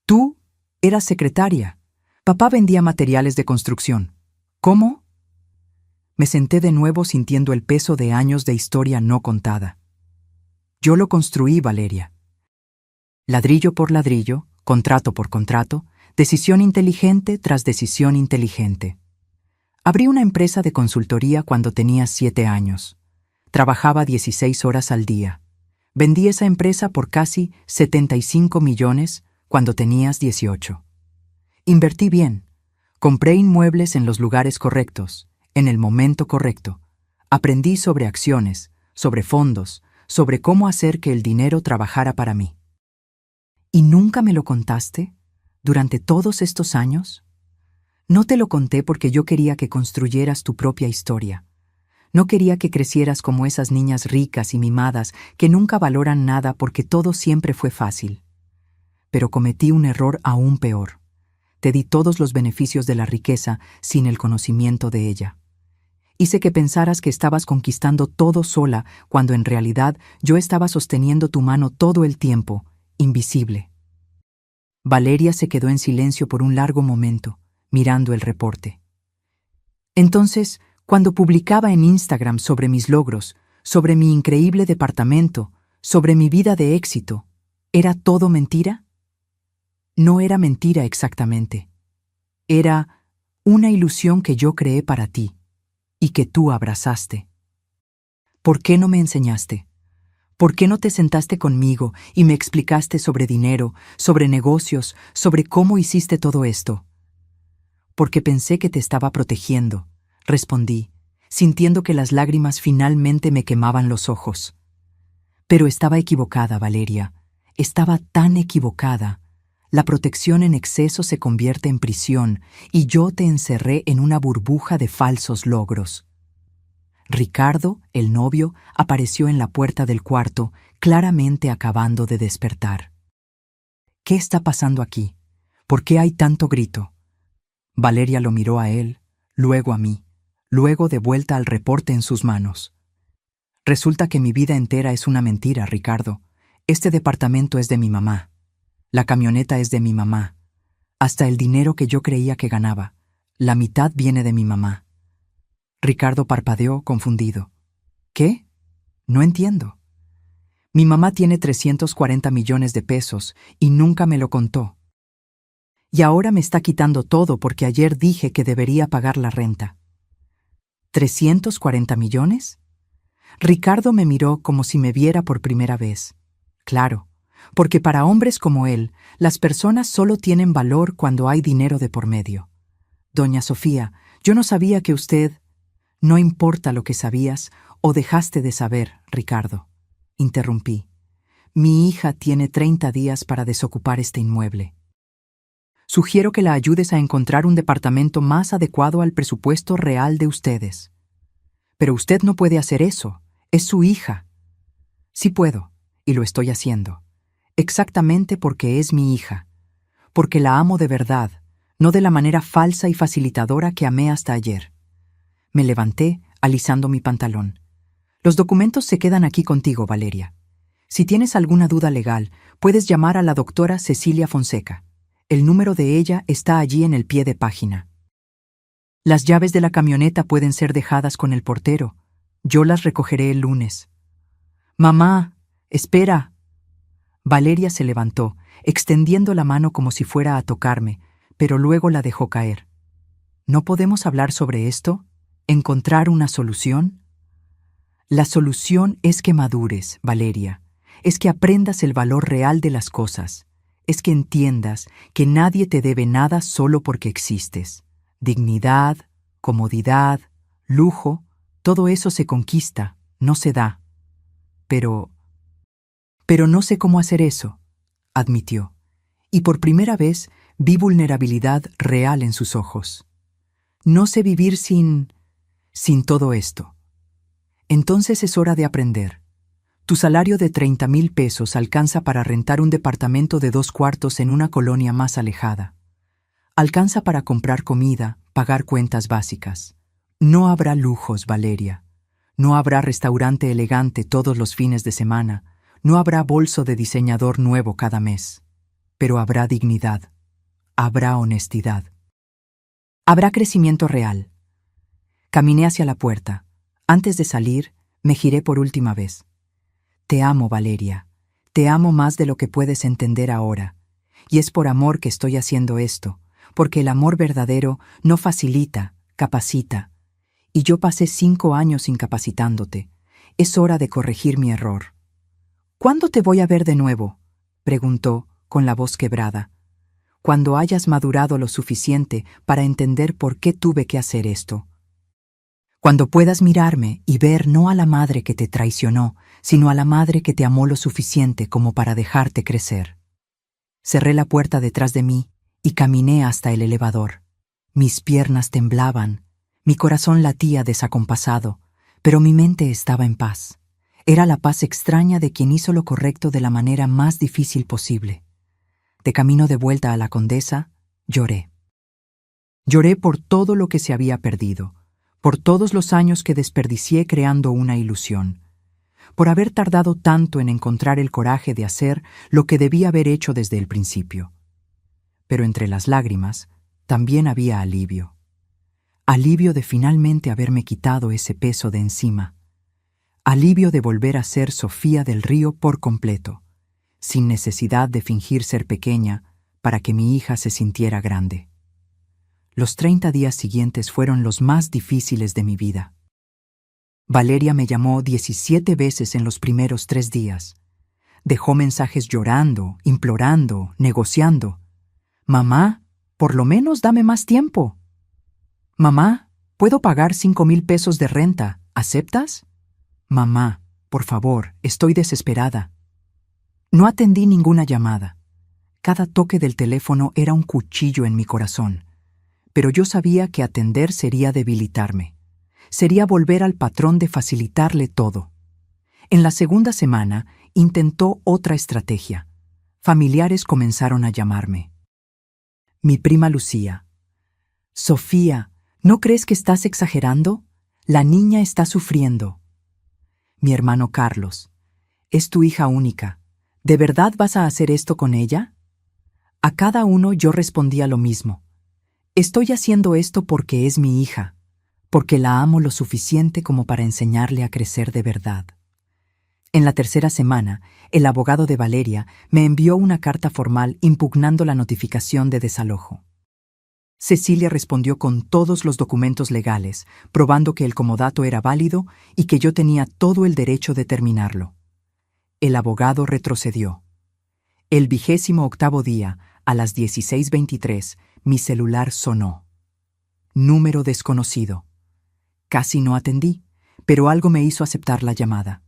Tú eras secretaria. Papá vendía materiales de construcción. ¿Cómo? Me senté de nuevo sintiendo el peso de años de historia no contada. Yo lo construí, Valeria. Ladrillo por ladrillo, contrato por contrato, decisión inteligente tras decisión inteligente. Abrí una empresa de consultoría cuando tenía 7 años. Trabajaba 16 horas al día. Vendí esa empresa por casi 75 millones cuando tenías 18. Invertí bien. Compré inmuebles en los lugares correctos, en el momento correcto. Aprendí sobre acciones, sobre fondos, sobre cómo hacer que el dinero trabajara para mí. ¿Y nunca me lo contaste? ¿Durante todos estos años? No te lo conté porque yo quería que construyeras tu propia historia. No quería que crecieras como esas niñas ricas y mimadas que nunca valoran nada porque todo siempre fue fácil. Pero cometí un error aún peor. Te di todos los beneficios de la riqueza sin el conocimiento de ella. Hice que pensaras que estabas conquistando todo sola cuando en realidad yo estaba sosteniendo tu mano todo el tiempo, invisible. Valeria se quedó en silencio por un largo momento, mirando el reporte. Entonces, cuando publicaba en Instagram sobre mis logros, sobre mi increíble departamento, sobre mi vida de éxito, ¿era todo mentira? No era mentira exactamente. Era una ilusión que yo creé para ti y que tú abrazaste. ¿Por qué no me enseñaste? ¿Por qué no te sentaste conmigo y me explicaste sobre dinero, sobre negocios, sobre cómo hiciste todo esto? Porque pensé que te estaba protegiendo, respondí, sintiendo que las lágrimas finalmente me quemaban los ojos. Pero estaba equivocada, Valeria. Estaba tan equivocada. La protección en exceso se convierte en prisión y yo te encerré en una burbuja de falsos logros. Ricardo, el novio, apareció en la puerta del cuarto, claramente acabando de despertar. ¿Qué está pasando aquí? ¿Por qué hay tanto grito? Valeria lo miró a él, luego a mí, luego de vuelta al reporte en sus manos. Resulta que mi vida entera es una mentira, Ricardo. Este departamento es de mi mamá. La camioneta es de mi mamá. Hasta el dinero que yo creía que ganaba. La mitad viene de mi mamá. Ricardo parpadeó, confundido. ¿Qué? No entiendo. Mi mamá tiene 340 millones de pesos y nunca me lo contó. Y ahora me está quitando todo porque ayer dije que debería pagar la renta. ¿340 millones? Ricardo me miró como si me viera por primera vez. Claro, porque para hombres como él, las personas solo tienen valor cuando hay dinero de por medio. Doña Sofía, yo no sabía que usted... No importa lo que sabías o dejaste de saber, Ricardo. Interrumpí. Mi hija tiene 30 días para desocupar este inmueble. Sugiero que la ayudes a encontrar un departamento más adecuado al presupuesto real de ustedes. Pero usted no puede hacer eso. Es su hija. Sí puedo, y lo estoy haciendo. Exactamente porque es mi hija. Porque la amo de verdad, no de la manera falsa y facilitadora que amé hasta ayer. Me levanté, alisando mi pantalón. Los documentos se quedan aquí contigo, Valeria. Si tienes alguna duda legal, puedes llamar a la doctora Cecilia Fonseca. El número de ella está allí en el pie de página. Las llaves de la camioneta pueden ser dejadas con el portero. Yo las recogeré el lunes. Mamá, espera. Valeria se levantó, extendiendo la mano como si fuera a tocarme, pero luego la dejó caer. ¿No podemos hablar sobre esto? ¿Encontrar una solución? La solución es que madures, Valeria. Es que aprendas el valor real de las cosas. Es que entiendas que nadie te debe nada solo porque existes. Dignidad, comodidad, lujo, todo eso se conquista, no se da. Pero no sé cómo hacer eso, admitió. Y por primera vez vi vulnerabilidad real en sus ojos. No sé vivir sin todo esto. Entonces es hora de aprender. Tu salario de 30,000 pesos alcanza para rentar un departamento de 2 cuartos en una colonia más alejada. Alcanza para comprar comida, pagar cuentas básicas. No habrá lujos, Valeria. No habrá restaurante elegante todos los fines de semana. No habrá bolso de diseñador nuevo cada mes. Pero habrá dignidad. Habrá honestidad. Habrá crecimiento real. Caminé hacia la puerta. Antes de salir, me giré por última vez. Te amo, Valeria. Te amo más de lo que puedes entender ahora. Y es por amor que estoy haciendo esto, porque el amor verdadero no facilita, capacita. Y yo pasé 5 años incapacitándote. Es hora de corregir mi error. ¿Cuándo te voy a ver de nuevo?, preguntó, con la voz quebrada. Cuando hayas madurado lo suficiente para entender por qué tuve que hacer esto. Cuando puedas mirarme y ver no a la madre que te traicionó, sino a la madre que te amó lo suficiente como para dejarte crecer. Cerré la puerta detrás de mí y caminé hasta el elevador. Mis piernas temblaban, mi corazón latía desacompasado, pero mi mente estaba en paz. Era la paz extraña de quien hizo lo correcto de la manera más difícil posible. De camino de vuelta a la Condesa, lloré. Lloré por todo lo que se había perdido, por todos los años que desperdicié creando una ilusión, por haber tardado tanto en encontrar el coraje de hacer lo que debía haber hecho desde el principio. Pero entre las lágrimas también había alivio. Alivio de finalmente haberme quitado ese peso de encima. Alivio de volver a ser Sofía del Río por completo, sin necesidad de fingir ser pequeña para que mi hija se sintiera grande. Los 30 días siguientes fueron los más difíciles de mi vida. Valeria me llamó 17 veces en los primeros 3 días. Dejó mensajes llorando, implorando, negociando. «Mamá, por lo menos dame más tiempo». «Mamá, puedo pagar 5,000 pesos de renta, ¿aceptas?» «Mamá, por favor, estoy desesperada». No atendí ninguna llamada. Cada toque del teléfono era un cuchillo en mi corazón. Pero yo sabía que atender sería debilitarme. Sería volver al patrón de facilitarle todo. En la segunda semana intentó otra estrategia. Familiares comenzaron a llamarme. Mi prima Lucía. «Sofía, ¿no crees que estás exagerando? La niña está sufriendo». Mi hermano Carlos. «Es tu hija única. ¿De verdad vas a hacer esto con ella?». A cada uno yo respondía lo mismo. «Estoy haciendo esto porque es mi hija, porque la amo lo suficiente como para enseñarle a crecer de verdad. En la tercera semana, el abogado de Valeria me envió una carta formal impugnando la notificación de desalojo. Cecilia respondió con todos los documentos legales, probando que el comodato era válido y que yo tenía todo el derecho de terminarlo. El abogado retrocedió. El 28º día, a las 16:23, mi celular sonó. Número desconocido. Casi no atendí, pero algo me hizo aceptar la llamada.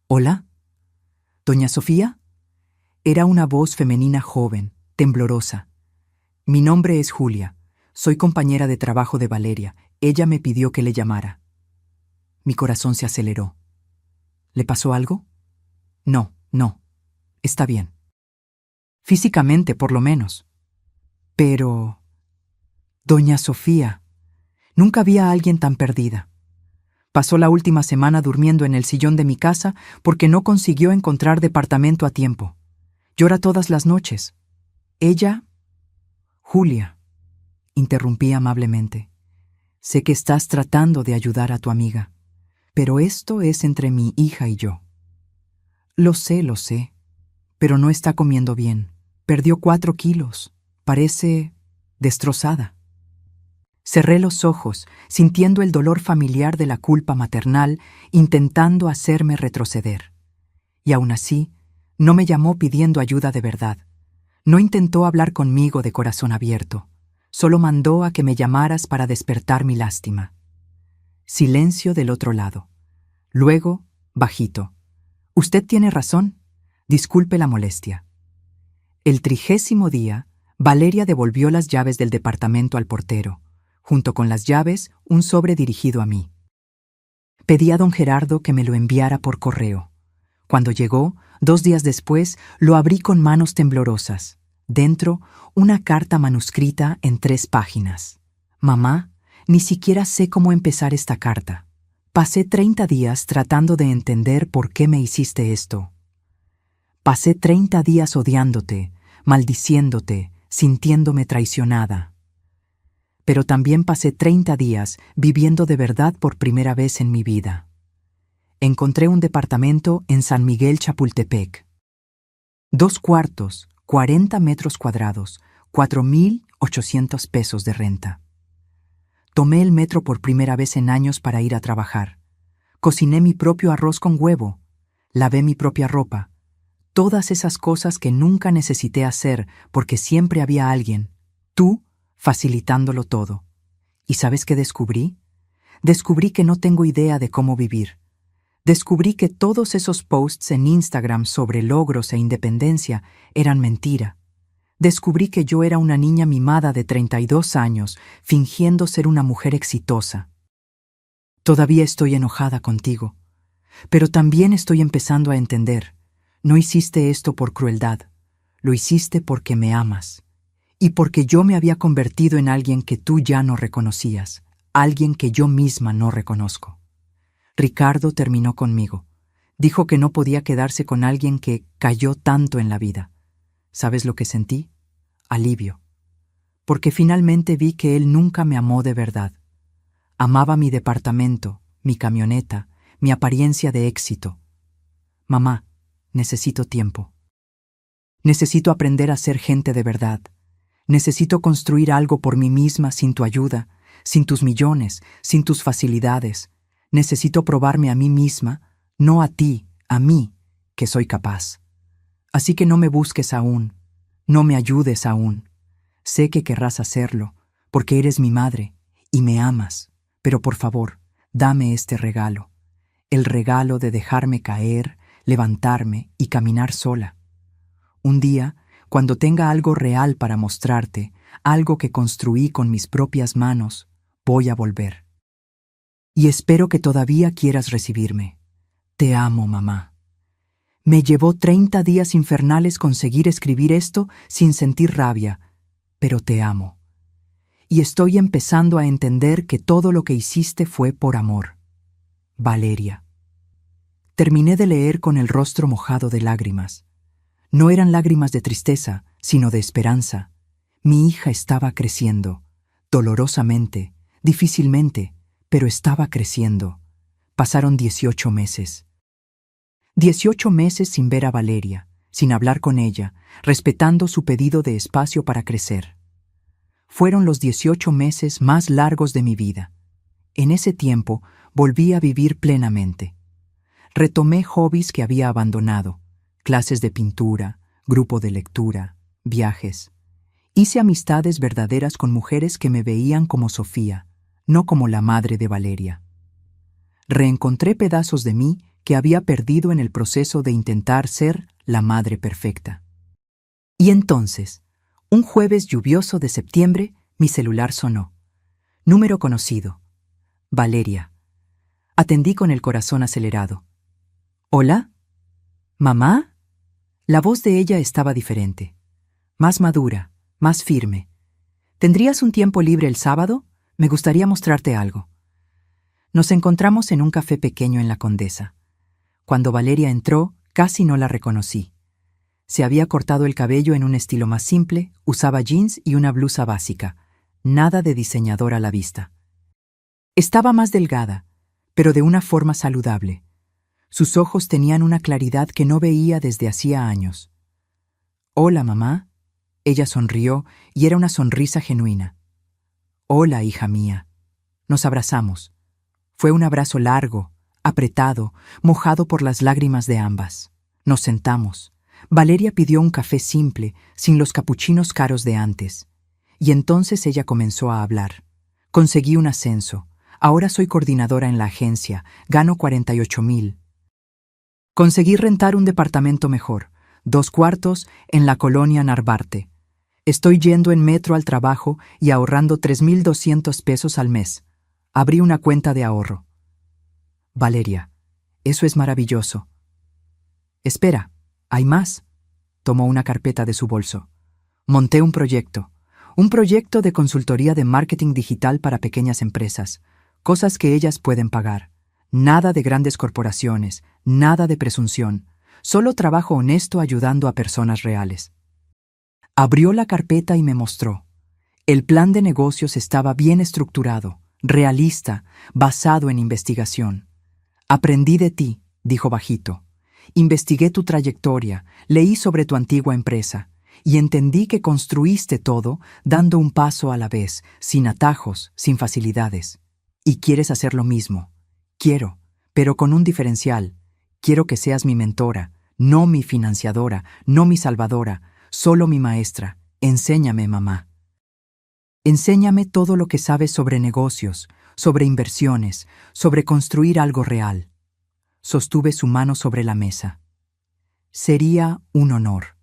¿Hola? ¿Doña Sofía? Era una voz femenina joven, temblorosa. Mi nombre es Julia. Soy compañera de trabajo de Valeria. Ella me pidió que le llamara. Mi corazón se aceleró. ¿Le pasó algo? No. Está bien. Físicamente, por lo menos. Pero... Doña Sofía, nunca vi a alguien tan perdida. Pasó la última semana durmiendo en el sillón de mi casa porque no consiguió encontrar departamento a tiempo. Llora todas las noches. Ella... Julia, interrumpí amablemente. Sé que estás tratando de ayudar a tu amiga, pero esto es entre mi hija y yo. Lo sé, pero no está comiendo bien. Perdió 4 kilos. Parece destrozada. Cerré los ojos, sintiendo el dolor familiar de la culpa maternal, intentando hacerme retroceder. Y aún así, no me llamó pidiendo ayuda de verdad. No intentó hablar conmigo de corazón abierto. Solo mandó a que me llamaras para despertar mi lástima. Silencio del otro lado. Luego, bajito. Usted tiene razón. Disculpe la molestia. El 30º día, Valeria devolvió las llaves del departamento al portero. Junto con las llaves, un sobre dirigido a mí. Pedí a don Gerardo que me lo enviara por correo. Cuando llegó, 2 días después, lo abrí con manos temblorosas. Dentro, una carta manuscrita en 3 páginas. Mamá, ni siquiera sé cómo empezar esta carta. Pasé 30 días tratando de entender por qué me hiciste esto. Pasé 30 días odiándote, maldiciéndote, sintiéndome traicionada. Pero también pasé 30 días viviendo de verdad por primera vez en mi vida. Encontré un departamento en San Miguel Chapultepec. 2 cuartos, 40 metros cuadrados, 4,800 pesos de renta. Tomé el metro por primera vez en años para ir a trabajar. Cociné mi propio arroz con huevo. Lavé mi propia ropa. Todas esas cosas que nunca necesité hacer porque siempre había alguien, tú, facilitándolo todo. ¿Y sabes qué descubrí? Descubrí que no tengo idea de cómo vivir. Descubrí que todos esos posts en Instagram sobre logros e independencia eran mentira. Descubrí que yo era una niña mimada de 32 años, fingiendo ser una mujer exitosa. Todavía estoy enojada contigo, pero también estoy empezando a entender. No hiciste esto por crueldad, lo hiciste porque me amas. Y porque yo me había convertido en alguien que tú ya no reconocías, alguien que yo misma no reconozco. Ricardo terminó conmigo. Dijo que no podía quedarse con alguien que cayó tanto en la vida. ¿Sabes lo que sentí? Alivio. Porque finalmente vi que él nunca me amó de verdad. Amaba mi departamento, mi camioneta, mi apariencia de éxito. Mamá, necesito tiempo. Necesito aprender a ser gente de verdad. Necesito construir algo por mí misma sin tu ayuda, sin tus millones, sin tus facilidades. Necesito probarme a mí misma, no a ti, a mí, que soy capaz. Así que no me busques aún, no me ayudes aún. Sé que querrás hacerlo, porque eres mi madre y me amas, pero por favor, dame este regalo, el regalo de dejarme caer, levantarme y caminar sola. Un día, cuando tenga algo real para mostrarte, algo que construí con mis propias manos, voy a volver. Y espero que todavía quieras recibirme. Te amo, mamá. Me llevó 30 días infernales conseguir escribir esto sin sentir rabia, pero te amo. Y estoy empezando a entender que todo lo que hiciste fue por amor. Valeria. Terminé de leer con el rostro mojado de lágrimas. No eran lágrimas de tristeza, sino de esperanza. Mi hija estaba creciendo, dolorosamente, difícilmente, pero estaba creciendo. Pasaron 18 meses. 18 meses sin ver a Valeria, sin hablar con ella, respetando su pedido de espacio para crecer. Fueron los 18 meses más largos de mi vida. En ese tiempo volví a vivir plenamente. Retomé hobbies que había abandonado, clases de pintura, grupo de lectura, viajes. Hice amistades verdaderas con mujeres que me veían como Sofía, no como la madre de Valeria. Reencontré pedazos de mí que había perdido en el proceso de intentar ser la madre perfecta. Y entonces, un jueves lluvioso de septiembre, mi celular sonó. Número conocido. Valeria. Atendí con el corazón acelerado. ¿Hola? ¿Mamá? La voz de ella estaba diferente. Más madura, más firme. ¿Tendrías un tiempo libre el sábado? Me gustaría mostrarte algo. Nos encontramos en un café pequeño en La Condesa. Cuando Valeria entró, casi no la reconocí. Se había cortado el cabello en un estilo más simple, usaba jeans y una blusa básica. Nada de diseñador a la vista. Estaba más delgada, pero de una forma saludable. Sus ojos tenían una claridad que no veía desde hacía años. «Hola, mamá». Ella sonrió y era una sonrisa genuina. «Hola, hija mía». Nos abrazamos. Fue un abrazo largo, apretado, mojado por las lágrimas de ambas. Nos sentamos. Valeria pidió un café simple, sin los capuchinos caros de antes. Y entonces ella comenzó a hablar. Conseguí un ascenso. Ahora soy coordinadora en la agencia. Gano 48,000. Conseguí rentar un departamento mejor, 2 cuartos, en la colonia Narvarte. Estoy yendo en metro al trabajo y ahorrando 3,200 pesos al mes. Abrí una cuenta de ahorro. Valeria, eso es maravilloso. Espera, hay más. Tomó una carpeta de su bolso. Monté un proyecto de consultoría de marketing digital para pequeñas empresas, cosas que ellas pueden pagar. Nada de grandes corporaciones, nada de presunción, solo trabajo honesto ayudando a personas reales. Abrió la carpeta y me mostró. El plan de negocios estaba bien estructurado, realista, basado en investigación. Aprendí de ti, dijo bajito. Investigué tu trayectoria, leí sobre tu antigua empresa y entendí que construiste todo dando un paso a la vez, sin atajos, sin facilidades. Y quieres hacer lo mismo. Quiero, pero con un diferencial. Quiero que seas mi mentora, no mi financiadora, no mi salvadora, solo mi maestra. Enséñame, mamá. Enséñame todo lo que sabes sobre negocios, sobre inversiones, sobre construir algo real. Sostuve su mano sobre la mesa. Sería un honor.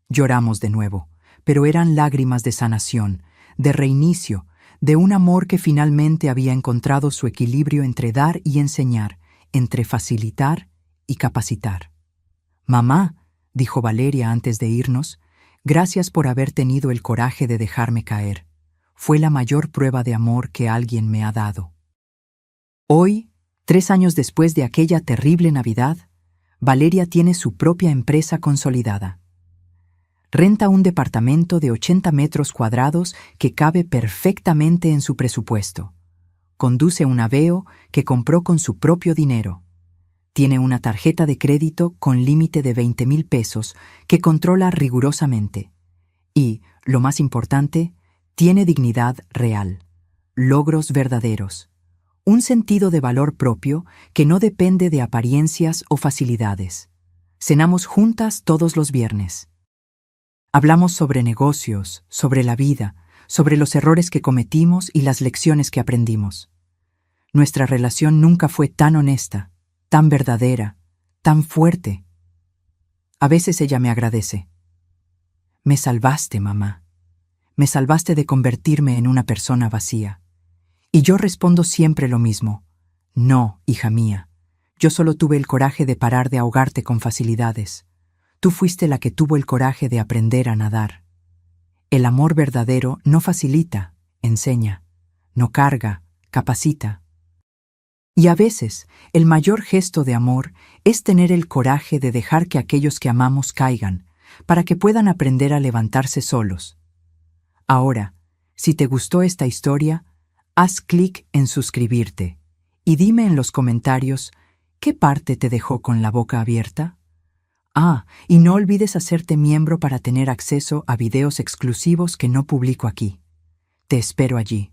Lloramos de nuevo, pero eran lágrimas de sanación, de reinicio, de un amor que finalmente había encontrado su equilibrio entre dar y enseñar, entre facilitar y capacitar. «Mamá», dijo Valeria antes de irnos, «gracias por haber tenido el coraje de dejarme caer. Fue la mayor prueba de amor que alguien me ha dado». Hoy, 3 años después de aquella terrible Navidad, Valeria tiene su propia empresa consolidada. Renta un departamento de 80 metros cuadrados que cabe perfectamente en su presupuesto. Conduce un Aveo que compró con su propio dinero. Tiene una tarjeta de crédito con límite de 20,000 pesos que controla rigurosamente. Y, lo más importante, tiene dignidad real, logros verdaderos, un sentido de valor propio que no depende de apariencias o facilidades. Cenamos juntas todos los viernes. Hablamos sobre negocios, sobre la vida, sobre los errores que cometimos y las lecciones que aprendimos. Nuestra relación nunca fue tan honesta, tan verdadera, tan fuerte. A veces ella me agradece. «Me salvaste, mamá. Me salvaste de convertirme en una persona vacía». Y yo respondo siempre lo mismo. «No, hija mía. Yo solo tuve el coraje de parar de ahogarte con facilidades. Tú fuiste la que tuvo el coraje de aprender a nadar». El amor verdadero no facilita, enseña, no carga, capacita. Y a veces, el mayor gesto de amor es tener el coraje de dejar que aquellos que amamos caigan, para que puedan aprender a levantarse solos. Ahora, si te gustó esta historia, Haz clic en suscribirte y dime en los comentarios ¿qué parte te dejó con la boca abierta? Ah, y no olvides hacerte miembro para tener acceso a videos exclusivos que no publico aquí. Te espero allí.